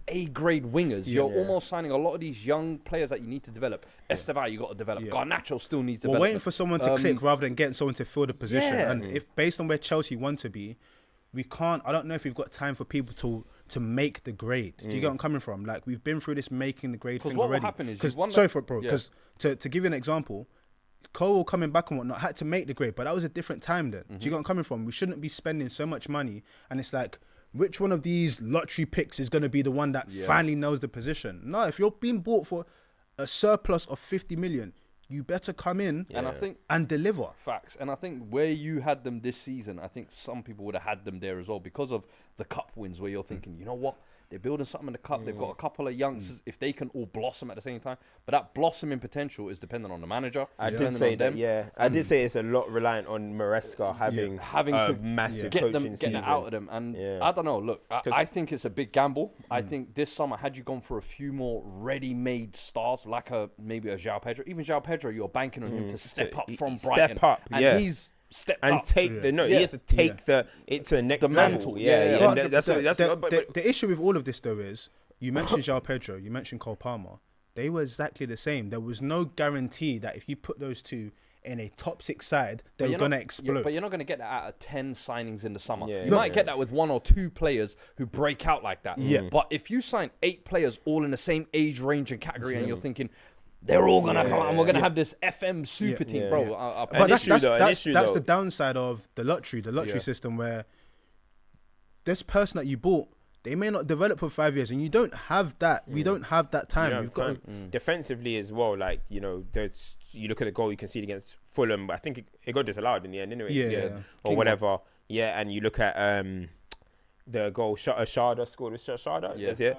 A-grade wingers. You're almost signing a lot of these young players that you need to develop. Estevao, you got to develop. Yeah. Garnacho still needs We're development. waiting for someone to click rather than getting someone to fill the position. Yeah. And if based on where Chelsea want to be, we can't. I don't know if we've got time for people to make the grade. Do you get what I'm coming from? Like, we've been through this making the grade 'Cause thing what will already. happen is 'Cause- you've won sorry that- for it, bro. yeah. Because to give you an example, Cole coming back and whatnot had to make the grade, but that was a different time then. Do you get what I'm coming from? We shouldn't be spending so much money, and it's like, which one of these lottery picks is going to be the one that finally knows the position? No, if you're being bought for a surplus of 50 million, you better come in And I think and deliver. facts. And I think where you had them this season, I think some people would have had them there as well because of the cup wins, where you're thinking, you know what? They're building something in the cup. They've got a couple of youngsters. If they can all blossom at the same time, but that blossoming potential is dependent on the manager. I it's did dependent say on that, them. yeah. I did say it's a lot reliant on Maresca having to massive get coaching them, get season. it out of them. And Yeah. I don't know. Look, I think it's a big gamble. I think this summer, had you gone for a few more ready-made stars, like maybe a João Pedro, even João Pedro, you're banking on him to step up from step Brighton. up, and yeah. he's stepped And up. take the he Yeah. has to take it to the next The level. mantle, Yeah, yeah. yeah. But And that's but the issue with all of this though is, you mentioned João Pedro, you mentioned Cole Palmer. They were exactly the same. There was no guarantee that if you put those two in a top 6 side, they were going to explode. But you're not going to get that out of 10 signings in the summer. Yeah, you no. might get that with 1 or 2 players who break out like that. Yeah. But if you sign 8 players all in the same age range and category, and you're thinking they're all going to come out and we're going to have this FM super team, yeah, bro. yeah. But An that's issue though, that's though. the downside of the lottery Yeah. system, where this person that you bought, they may not develop for 5 years, and you don't have that. We don't have that time. You know, We've got defensively as well. Like, you know, you look at the goal you conceded against Fulham, but I think it got disallowed in the end anyway. Yeah. Or whatever. Yeah, and you look at the goal Sharda scored. Was Sharda? Yeah. Is it?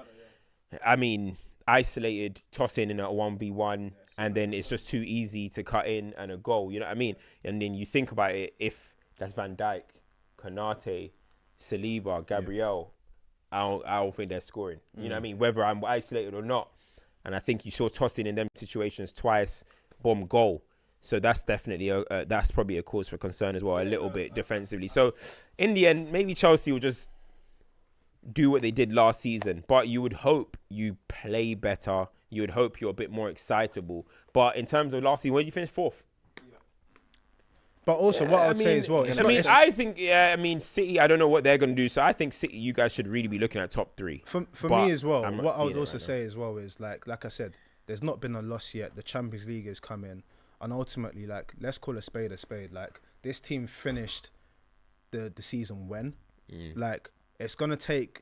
I mean, isolated, tossing in at 1v1, and then it's just too easy to cut in and a goal. You know what I mean? And then you think about it, if that's Van Dijk, Konate, Saliba, Gabriel, I don't think they're scoring. You know what I mean? Whether I'm isolated or not. And I think you saw tossing in them situations twice, boom, goal. So that's definitely that's probably a cause for concern as well, a little bit defensively. So in the end, maybe Chelsea will just do what they did last season. But you would hope you play better. You would hope you're a bit more excitable. But in terms of last season, where did you finish? 4th? But also, what I would say as well, it's I think City, I don't know what they're going to do. So I think City, you guys should really be looking at top 3. for But me as well. I'm not What I seeing would it also right now. say as well is, like I said, there's not been a loss yet. The Champions League is coming, and ultimately, like, let's call a spade a spade. Like, this team finished the season when, like, it's gonna take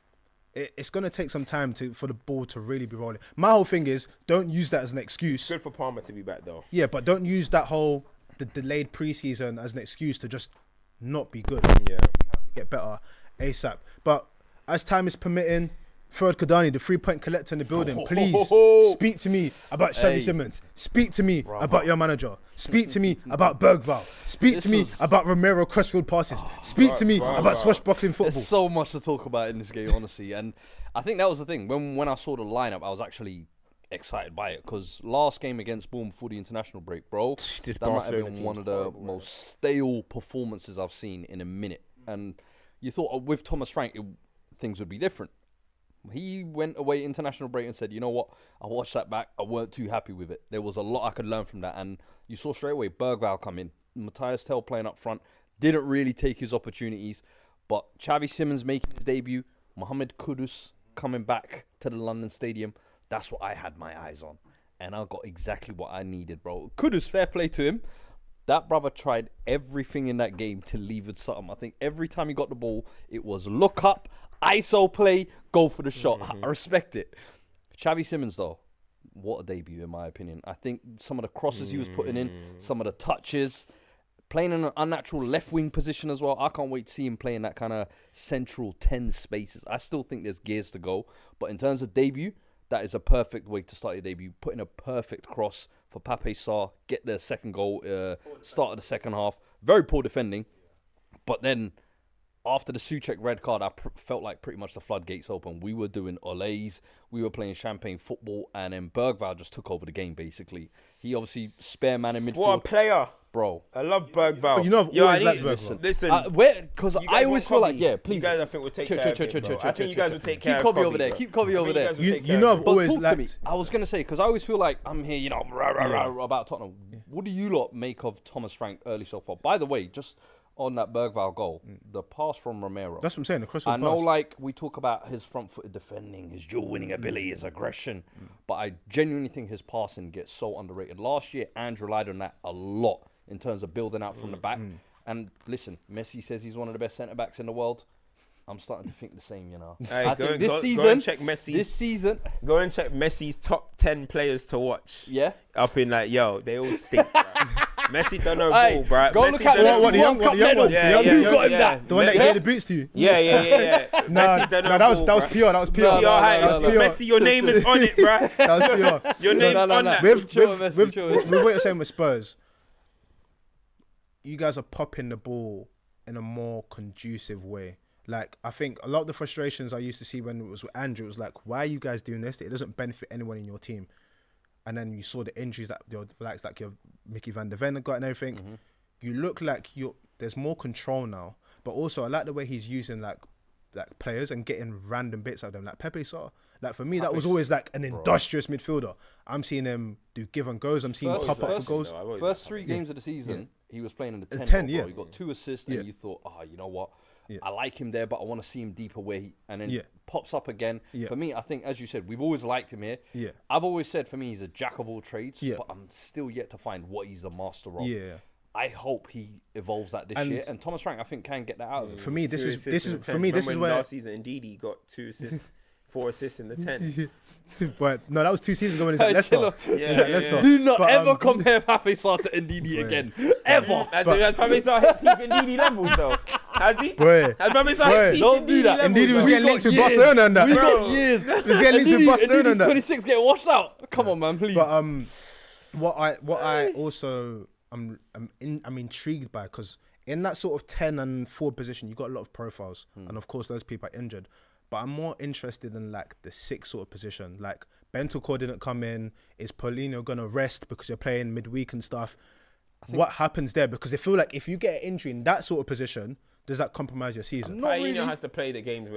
some time for the ball to really be rolling. My whole thing is, don't use that as an excuse. It's good for Palmer to be back though. Yeah, but don't use that the delayed preseason as an excuse to just not be good. Yeah. Get better ASAP. But as time is permitting, Fuad Kadani, the 3-point collector in the building, please speak to me about Xavi Simons. Speak to me about your manager. Speak to me about Bergvall. Speak to me about Romero crossfield passes. Speak to me about swashbuckling football. There's so much to talk about in this game, honestly. And I think that was the thing. When I saw the lineup, I was actually excited by it, because last game against Bournemouth for the international break, bro, This that might have Barcelona been team's one of the horrible, most stale performances I've seen in a minute. And you thought with Thomas Frank, things would be different. He went away international break and said, you know what, I watched that back, I weren't too happy with it. There was a lot I could learn from that. And you saw straight away Bergvall come in, Matthias Tell playing up front, didn't really take his opportunities. But Xavi Simons making his debut, Mohamed Kudus coming back to the London Stadium, that's what I had my eyes on. And I got exactly what I needed, bro. Kudus, fair play to him. That brother tried everything in that game to leave with something. I think every time he got the ball, it was look up, ISO play, go for the shot. I respect it. Xavi Simons, though, what a debut, in my opinion. I think some of the crosses he was putting in, some of the touches, playing in an unnatural left wing position as well. I can't wait to see him play in that kind of central 10 spaces. I still think there's gears to go. But in terms of debut, that is a perfect way to start your debut. Put in a perfect cross for Pape Sarr, get the second goal, start of the second half. Very poor defending. But then, after the Souček red card, I felt like pretty much the floodgates open. We were doing olays, we were playing champagne football, and then Bergvall just took over the game, basically. He obviously spare man in midfield. What a player. Bro. I love Bergvall. You know, I've always liked Bergvall. Listen. Because I always feel like, please. You guys, I think, will take care of him, bro. I think you guys will take care of Keep Kobe over Kobe, there. bro. Keep Kobe over there. You know, I've But always talk to me. liked. I was going to say, because I always feel like I'm here, you know, about Tottenham. What do you lot make of Thomas Frank early so far? By the way, just on that Bergvall goal, the pass from Romero. That's what I'm saying. The cross. I know, like, we talk about his front-footed defending, his dual-winning ability, his aggression, but I genuinely think his passing gets so underrated. Last year, Andrew relied on that a lot in terms of building out from the back. And listen, Messi says he's one of the best centre-backs in the world. I'm starting to think the same, you know. Hey, I go think and check Messi's. This season, Go and check Messi's top 10 players to watch. yeah. Up in like, yo, they all stink, bro. Messi don't know Hey, ball, bro. go Messi look at don't know Messi's the young World Cup one, the young medal. one. Yeah, Who yeah, got him yeah. that? The one that Me- gave the boots to you. Yeah. Nah, Messi don't know that was ball, PR. bro. That was PR. No, PR, no, hey, no, no. Messi, your name is on it, bro. That was PR. Your name's no, on no. that. With Chill, Messi, chill, Messi. what you're saying with Spurs, you guys are popping the ball in a more conducive way. Like, I think a lot of the frustrations I used to see when it was with Andrew was like, why are you guys doing this? It doesn't benefit anyone in your team. And then you saw the injuries that your likes like your Mickey van der Ven got and everything. You look like there's more control now. But also, I like the way he's using like players and getting random bits out of them. Like Pepe Sarr. Like for me, that was always like an industrious midfielder. I'm seeing him do give and goes. I'm seeing him pop up for goals. First 3 games of the season, he was playing in the 10. 10, yeah. He got 2 assists, and you thought, you know what? I like him there, but I want to see him deeper where and then pops up again. For me, I think, as you said, we've always liked him here. I've always said, for me, he's a jack of all trades, but I'm still yet to find what he's the master of. I hope he evolves that this year, and Thomas Frank, I think, can get that out of him. For me, this is where last season, indeed, he got 2 assists, 4 assists in the 10. But no, that was 2 seasons ago when he's at Leicester. Yeah. Do not ever compare Pape Sarr to Ndidi again. Ever. Has Pape Sarr hit peak Ndidi levels though? Has he? Boy. Has Pape Sarr hit peak Don't do that. levels, Indeed, he was bro? getting linked with Barcelona and that. We got years. He was getting linked with Barcelona and that. 26 getting washed out. Come on, man, please. But what I also I'm intrigued by, because in that sort of 10 and 4 position, you got a lot of profiles, and of course those people are injured. But I'm more interested in like the 6 sort of position. Like Bentancur didn't come in. Is Paulinho gonna rest because you're playing midweek and stuff? What happens there? Because I feel like if you get an injury in that sort of position, does that compromise your season? Painho has to play the games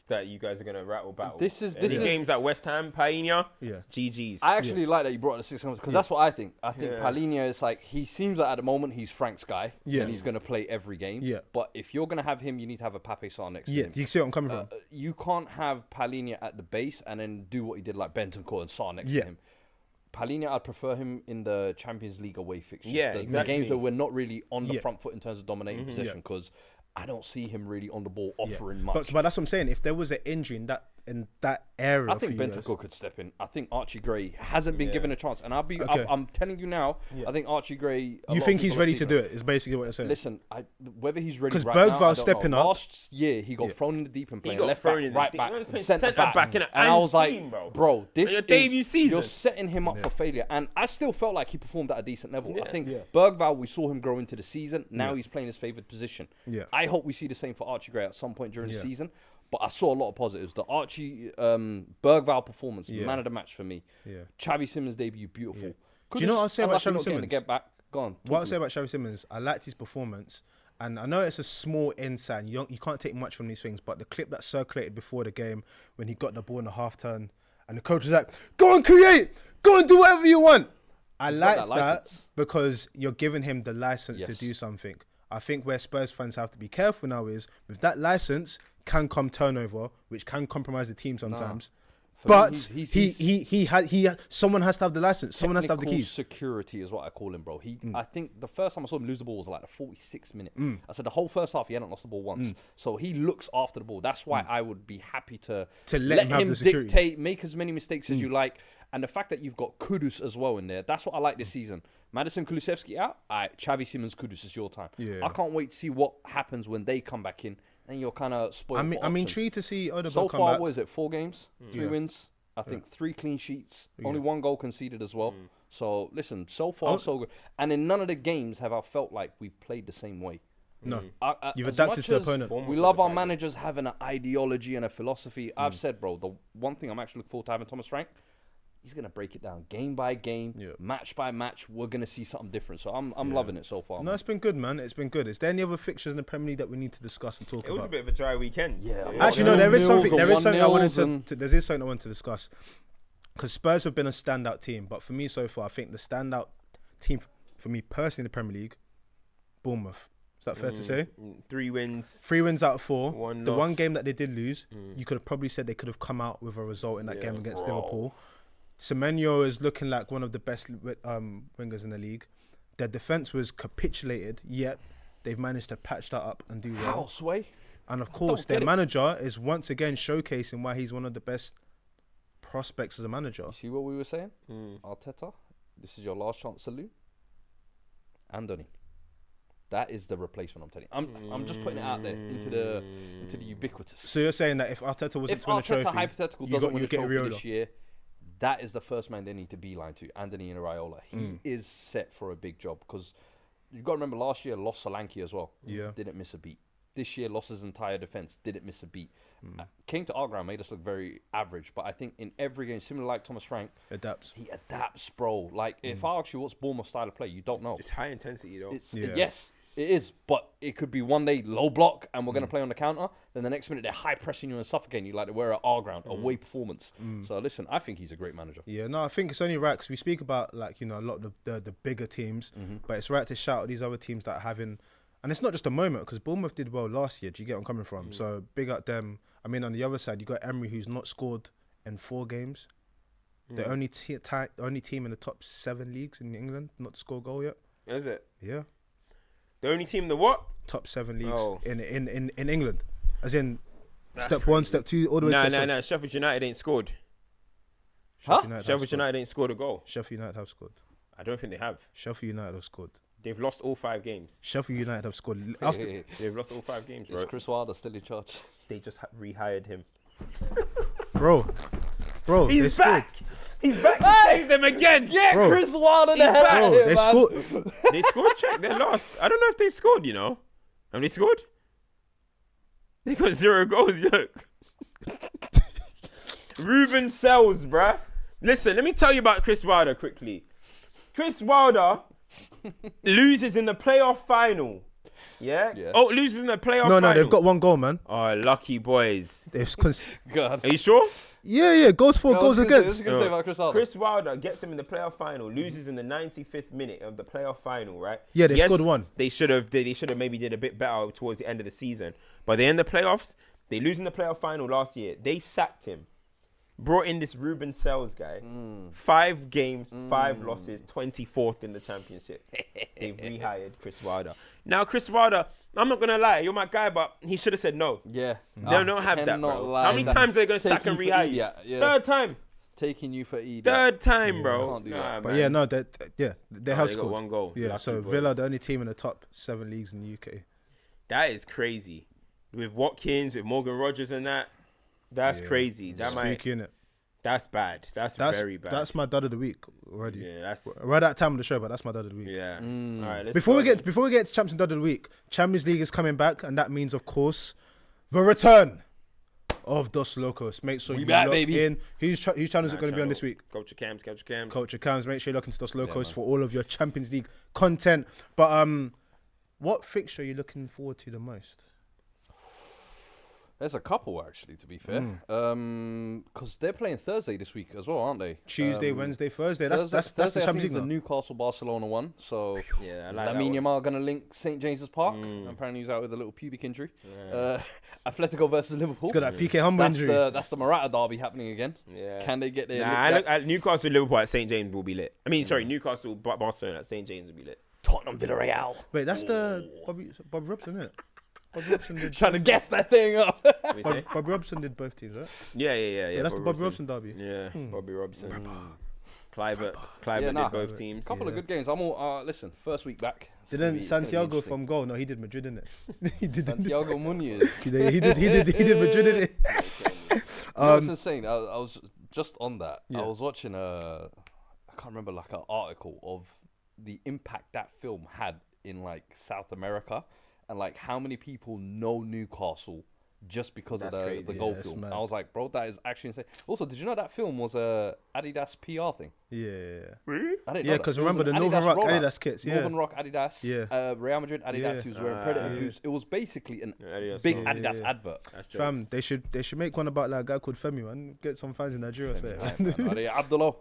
that you guys are gonna rattle battle. This is games at West Ham. Painho, GG's. I actually like that you brought the 6 because that's what I think. I think Paulinho is like, he seems like at the moment he's Frank's guy, and he's gonna play every game. But if you're gonna have him, you need to have a Pape Sarr next to him. Do you see what I'm coming from? You can't have Paulinho at the base and then do what he did like Bentancur and Sarr next to him. Paulinho, I'd prefer him in the Champions League away fixtures. The games where we're not really on the front foot in terms of dominating possession, because I don't see him really on the ball offering much. But that's what I'm saying. If there was an injury in that area, I think Bentancur could step in. I think Archie Gray hasn't been given a chance, and I'm telling you now. I think Archie Gray. You think he's ready to do it? Is basically what you're saying. Listen, whether he's ready because right now, I Bergvall's don't stepping know. up. Last year he got thrown in the deep and playing left back, right back, centre back, and I was like, bro, this your is debut season. You're setting him up for failure, and I still felt like he performed at a decent level. I think Bergvall, we saw him grow into the season. Now he's playing his favoured position. I hope we see the same for Archie Gray at some point during the season. But I saw a lot of positives. The Archie Bergvall performance, man of the match for me. Xavi Simons debut, beautiful. Do you know what I'll say about Xavi Simons? Get back. Go on. What I'll say about Xavi Simons, I liked his performance. And I know it's a small insight. You can't take much from these things. But the clip that circulated before the game, when he got the ball in the half turn, and the coach was like, go and create! Go and do whatever you want! I liked that because you're giving him the license to do something. I think where Spurs fans have to be careful now is, with that license, can come turnover, which can compromise the team sometimes. For But me, he's someone has to have the license. Someone has to have the technical keys. security is what I call him, bro. I think the first time I saw him lose the ball was like the 46th minute. I said the whole first half he hadn't lost the ball once. So he looks after the ball. That's why I would be happy to let him have the security. dictate, make as many mistakes as you like. And the fact that you've got Kudus as well in there, that's what I like this season. Madison Kulusevski out, Xavi Simons Kudus is your time. Yeah. I can't wait to see what happens when they come back in. And you're kind of spoiled. I'm intrigued to see Odegaard so come far, back. what is it? 4 games, 3 wins. I think 3 clean sheets, only 1 goal conceded as well. So listen, so far so good. And in none of the games have I felt like we've played the same way. No, you've as adapted much to the as opponent. We love our managers having an ideology and a philosophy. I've said, bro, the one thing I'm actually looking forward to having Thomas Frank. He's gonna break it down game by game, match by match. We're gonna see something different. So I'm loving it so far. No, it's been good, man. It's been good. Is there any other fixtures in the Premier League that we need to discuss and talk about? It was a bit of a dry weekend. Yeah. Actually, no. There is something. There is something I wanted and to. There is something I wanted to discuss. Because Spurs have been a standout team, but for me so far, I think the standout team for me personally in the Premier League, Bournemouth. Is that fair to say? 3 wins. 3 wins out of 4. One The loss. one game that they did lose, you could have probably said they could have come out with a result in that game against Liverpool. Semenyo is looking like one of the best wingers in the league. Their defense was capitulated, yet they've managed to patch that up and do well. How, Sway? And of course, their manager is once again showcasing why he's one of the best prospects as a manager. You see what we were saying? Arteta, this is your last chance to lose. Andoni. That is the replacement, I'm telling you. I'm just putting it out there into the ubiquitous. So you're saying that if Arteta wasn't to win a trophy, If Arteta hypothetical doesn't win a trophy Iraola. this year, that is the first man they need to beeline to, Andoni and Iraola. He is set for a big job because you've got to remember last year lost Solanke as well. Yeah. Didn't miss a beat. This year lost his entire defense. Didn't miss a beat. Came to our ground, made us look very average. But I think in every game, similar like Thomas Frank, he adapts, bro. Like if I ask you what's Bournemouth's style of play, you don't know. It's high intensity, though. Yes, it is. But it could be one day low block and we're going to play on the counter. Then the next minute they're high pressing you and suffocating you like they were at our ground, away performance. So listen, I think he's a great manager. Yeah, no, I think it's only right because we speak about like a lot of the bigger teams, but it's right to shout out these other teams that are having. And it's not just a moment because Bournemouth did well last year. Do you get where I'm coming from? So big up them. I mean, on the other side, you got Emery, who's not scored in 4 games. The only team in the top 7 leagues in England not to score a goal yet. Is it? Yeah, The only team in the what? top 7 leagues Oh. in England, as in That's step 1, crazy. step 2, all the way. to step 7. No. Sheffield United ain't scored. Sheffield United ain't scored a goal. Sheffield United have scored. I don't think they have. Sheffield United have scored. They've lost all 5 games. Sheffield United have scored. They've lost all 5 games, Is bro. Chris Wilder still in charge? They just rehired him. Bro, they He's scored. back. He's back to save them again. Yeah, Bro. Chris Wilder the hell Bro, out of here, they man. scored. They scored. Check. They lost. I don't know if they scored. Have they scored? They got 0 goals. Look. Ruben Sells, bruh. Listen, let me tell you about Chris Wilder quickly. Chris Wilder loses in the playoff final. Yeah? Oh, loses in the playoff final. No, they've got 1 goal, man. Oh, lucky boys. God. Are you sure? Yeah, goals for, goals against. Say about Chris Wilder. Chris Wilder gets him in the playoff final, loses in the 95th minute of the playoff final, right? Yeah, they scored 1. They should have maybe did a bit better towards the end of the season. But they end the playoffs, they lose in the playoff final last year. They sacked him. Brought in this Ruben Sells guy. 5 games, 5 losses, 24th in the championship. They've rehired Chris Wilder. Now, Chris Wilder, I'm not going to lie, you're my guy, but he should have said no. Yeah. They don't have that, bro. How many times are they going to sack and rehire you? Yeah. 3rd time. Taking you for idiot. 3rd time, bro. Can't do that. But yeah, no, they have They scored got 1 goal. Yeah, Lucky so boys. Villa, the only team in the top 7 leagues in the UK. That is crazy. With Watkins, with Morgan Rogers and that. That's crazy. Spooky, innit? That's bad. That's very bad. That's my dud of the week already. Yeah, that's right at time of the show, but that's my dud of the week. yeah. All right, let's Before go. we get to Champions Dud of the Week, Champions League is coming back, and that means, of course, the return of Dos Locos. Make sure you back, lock baby. in. Whose channel is it going to be on this week? Culture Cams. Culture Cams. Make sure you look into Dos Locos for all of your Champions League content. But what fixture are you looking forward to the most? There's a couple actually, to be fair. Because they're playing Thursday this week as well, aren't they? Tuesday, Wednesday, Thursday. That's Thursday, the I think Champions is the League. Newcastle Barcelona one. So Yeah, I is like that Lamine one. Yamal gonna link St James's Park? Apparently he's out with a little pubic injury. Atletico versus Liverpool. It's got that PK Humble injury. That's the Morata derby happening again. Yeah. Can they get there? Nah, I look at Newcastle Liverpool at St James will be lit. I mean, sorry, Newcastle Barcelona at St James will be lit. Tottenham Villarreal. Wait, that's the Bobby Robson, isn't it? Bobby Robson did. Trying to guess that thing up. What we say? Bobby Robson did both teams, right? Yeah. That's the Bobby Robson derby. Yeah, Bobby Robson. Clivert Yeah, nah. did both teams. Couple of good games. I'm all listen. First week back. It's gonna Didn't be- it's gonna be Santiago interesting. from goal? No, he did Madrid, didn't it? He did. Santiago Munoz. He did Madrid, didn't it? You know what's insane? I was just on that. Yeah. I was watching I can't remember, like an article of the impact that film had in like South America, and like how many people know Newcastle just because That's of the crazy. goal Yeah, it's film. mad. I was like, bro, that is actually insane. Also, did you know that film was a Adidas PR thing? Yeah. Really? I didn't Yeah, know that. because It was remember an the Northern Adidas Rock rollout. Adidas kits. Yeah. Northern Rock Adidas. Yeah. Real Madrid Adidas. Yeah. He was wearing Predator Yeah. boots. It was basically a Adidas big film. Adidas Yeah. advert. That's Fam, jokes. they should make one about like a guy called Femi, man. Get some fans in Nigeria. Say it. Abdullah.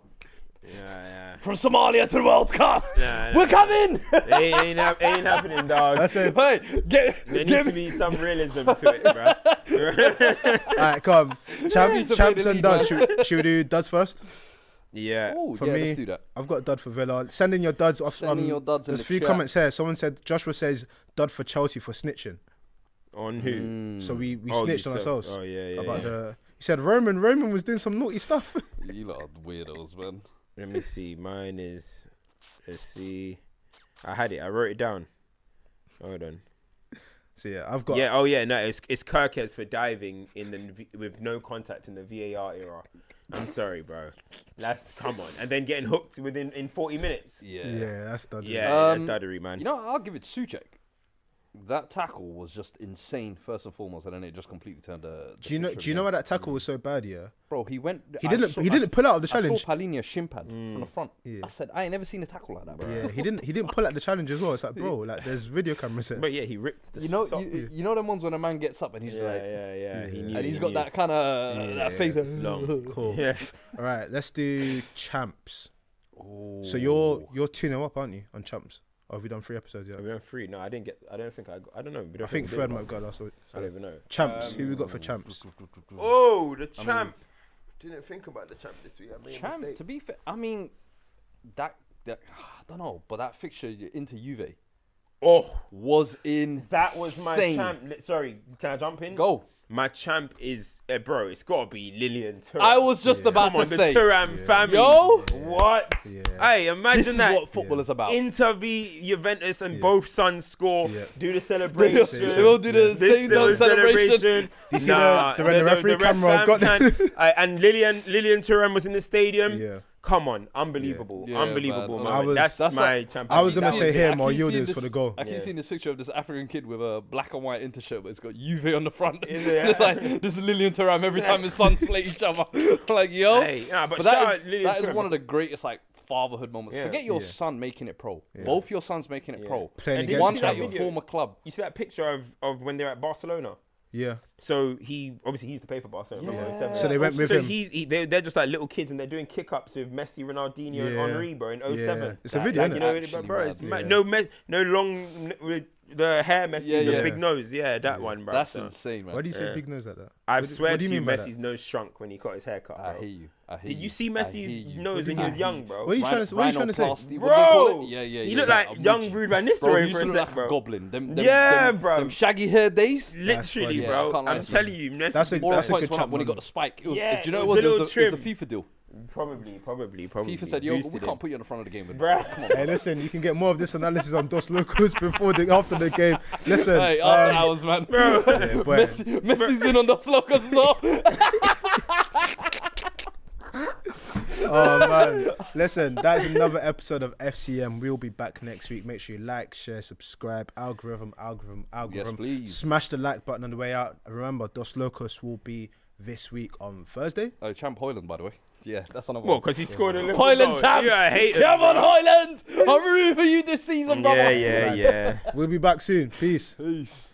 Yeah. From Somalia to the World Cup. Yeah, We're coming. It ain't happening, dog. That's it. Hey, There needs to be some realism to it, bro. Alright, come. need to Champs play the and league, duds. Should we do duds first? Yeah. Oh, For yeah, me, let's do that. I've got dud for Villa. Send in your duds. Send in your duds in There's the a few chat. comments here. Someone said Joshua says dud for Chelsea for snitching. On who? So we Oh, snitched you on said- ourselves. Oh, yeah. About the. He said Roman was doing some naughty stuff. You lot are weirdos, man. Let me see. Mine is. Let's see. I had it. I wrote it down. Hold on. So yeah, I've got. Yeah. Oh yeah. No, it's Kirkes for diving with no contact in the VAR era. I'm sorry, bro. Come on. And then getting hooked in 40 minutes. Yeah, that's dud. Yeah, that's duddery, man. You know, I'll give it Suchek. That tackle was just insane, first and foremost, and then it just completely turned. Do you know why that tackle was so bad? Yeah. Bro, he went. He didn't pull out of the challenge. I saw Palhinha shimpad from the front. Yeah. I said, I ain't never seen a tackle like that, bro. Yeah, he didn't pull out the challenge as well. It's like, bro, like there's video cameras there. But yeah, he ripped the You know, sock. you know them ones when a man gets up and he's just like, Yeah. He knew. and he's he got knew. that kind of that face. It's long. Cool. Yeah. All right, let's do champs. Ooh. So you're 2-0 up, aren't you, on champs? Or have we done 3 episodes yet? Are we on 3? No, I didn't get. I don't think I. I don't know. We don't I think we Fred did. might have got last week. I don't even know. Champs. Who we got for champs? Oh, the champ. Didn't think about the champ this week. I made a Champ, mistake. to be fair, I mean, that I don't know, but that fixture into Juve Oh, was insane. that was my champ. Sorry, can I jump in? Go. My champ is, bro, it's got to be Lilian Thuram. I was just about Come on, to the say, Thuram family. Yo. What? Yeah. Hey, this imagine is that. what football is about. Inter v Juventus and both sons score. Yeah. Do the celebration. They will do the This same little dance celebration. You see the referee ref camera fam got can- and Lilian Thuram was in the stadium. Yeah. Come on, unbelievable, Yeah, unbelievable man. moment. That's That's my like- champion. I was gonna That say was him or keep seeing Yildiz this- for the goal. I keep Yeah. seeing this picture of this African kid with a black and white inter-shirt, but it's got Juve on the front. Is it? And it's like, this is Lilian Thuram every time his sons play each other. Like, yo. Hey, nah, but that shout out is, Lilian that is Thuram. one of the greatest, like, fatherhood moments. Yeah. Forget your Yeah. son making it pro. Both your sons making it pro. Playing And did against you One see each that at other. your video? former club. You see that picture of when they're at Barcelona? Yeah. So he used to play for Barcelona. Remember, Yeah. 07? So they went with so him. they're just like little kids and they're doing kick ups with Messi, Ronaldinho, and Yeah. Henri, bro, in 07. Yeah. It's a video, Like, innit? you know, Actually bro, it's mad. no long with the hair Messi, Yeah, the yeah. big nose, that one, bro. That's So insane, man. Why do you say Yeah. big nose like that? I What swear do to you you, mean by that? Messi's nose shrunk when he got his hair cut, bro. I hear you. Did you see Messi's nose when he was young, bro? What are you trying to say? What are you trying to say? Rhinoplasty, what do they call Bro, it? Yeah. you look that, like I'm young with you. Ruud van Bro, Nistelrooy you used for to a look sec, like bro. a goblin. Them, Yeah, bro. Them shaggy hair days. Literally, funny. Yeah, I bro. can't lie I'm to you. telling you, Messi. That's a All That's points good went champ up when he got moment. the spike. It was, Yeah, do you know it it was was? the It little was a trim. FIFA deal. Probably. FIFA said, "Yo, we boosted can't him. put you on the front of the game." With Bruh. Come on. Hey, listen, you can get more of this analysis on Dos Locos after the game. Listen, Hey, after hours, man. Bro. yeah, but- Messi's been on Dos Locos as well. Oh man, listen, that's another episode of FCM. We'll be back next week. Make sure you like, share, subscribe. Algorithm. Yes, please. Smash the like button on the way out. And remember, Dos Locos will be this week on Thursday. Oh, Champ Hoyland, by the way. Yeah, that's on a Well, because he scored a little Hoyland goal. champ. Yeah, I hate it. Come on, Hoyland. I'm rooting for you this season, brother. Yeah. We'll be back soon. Peace. Peace.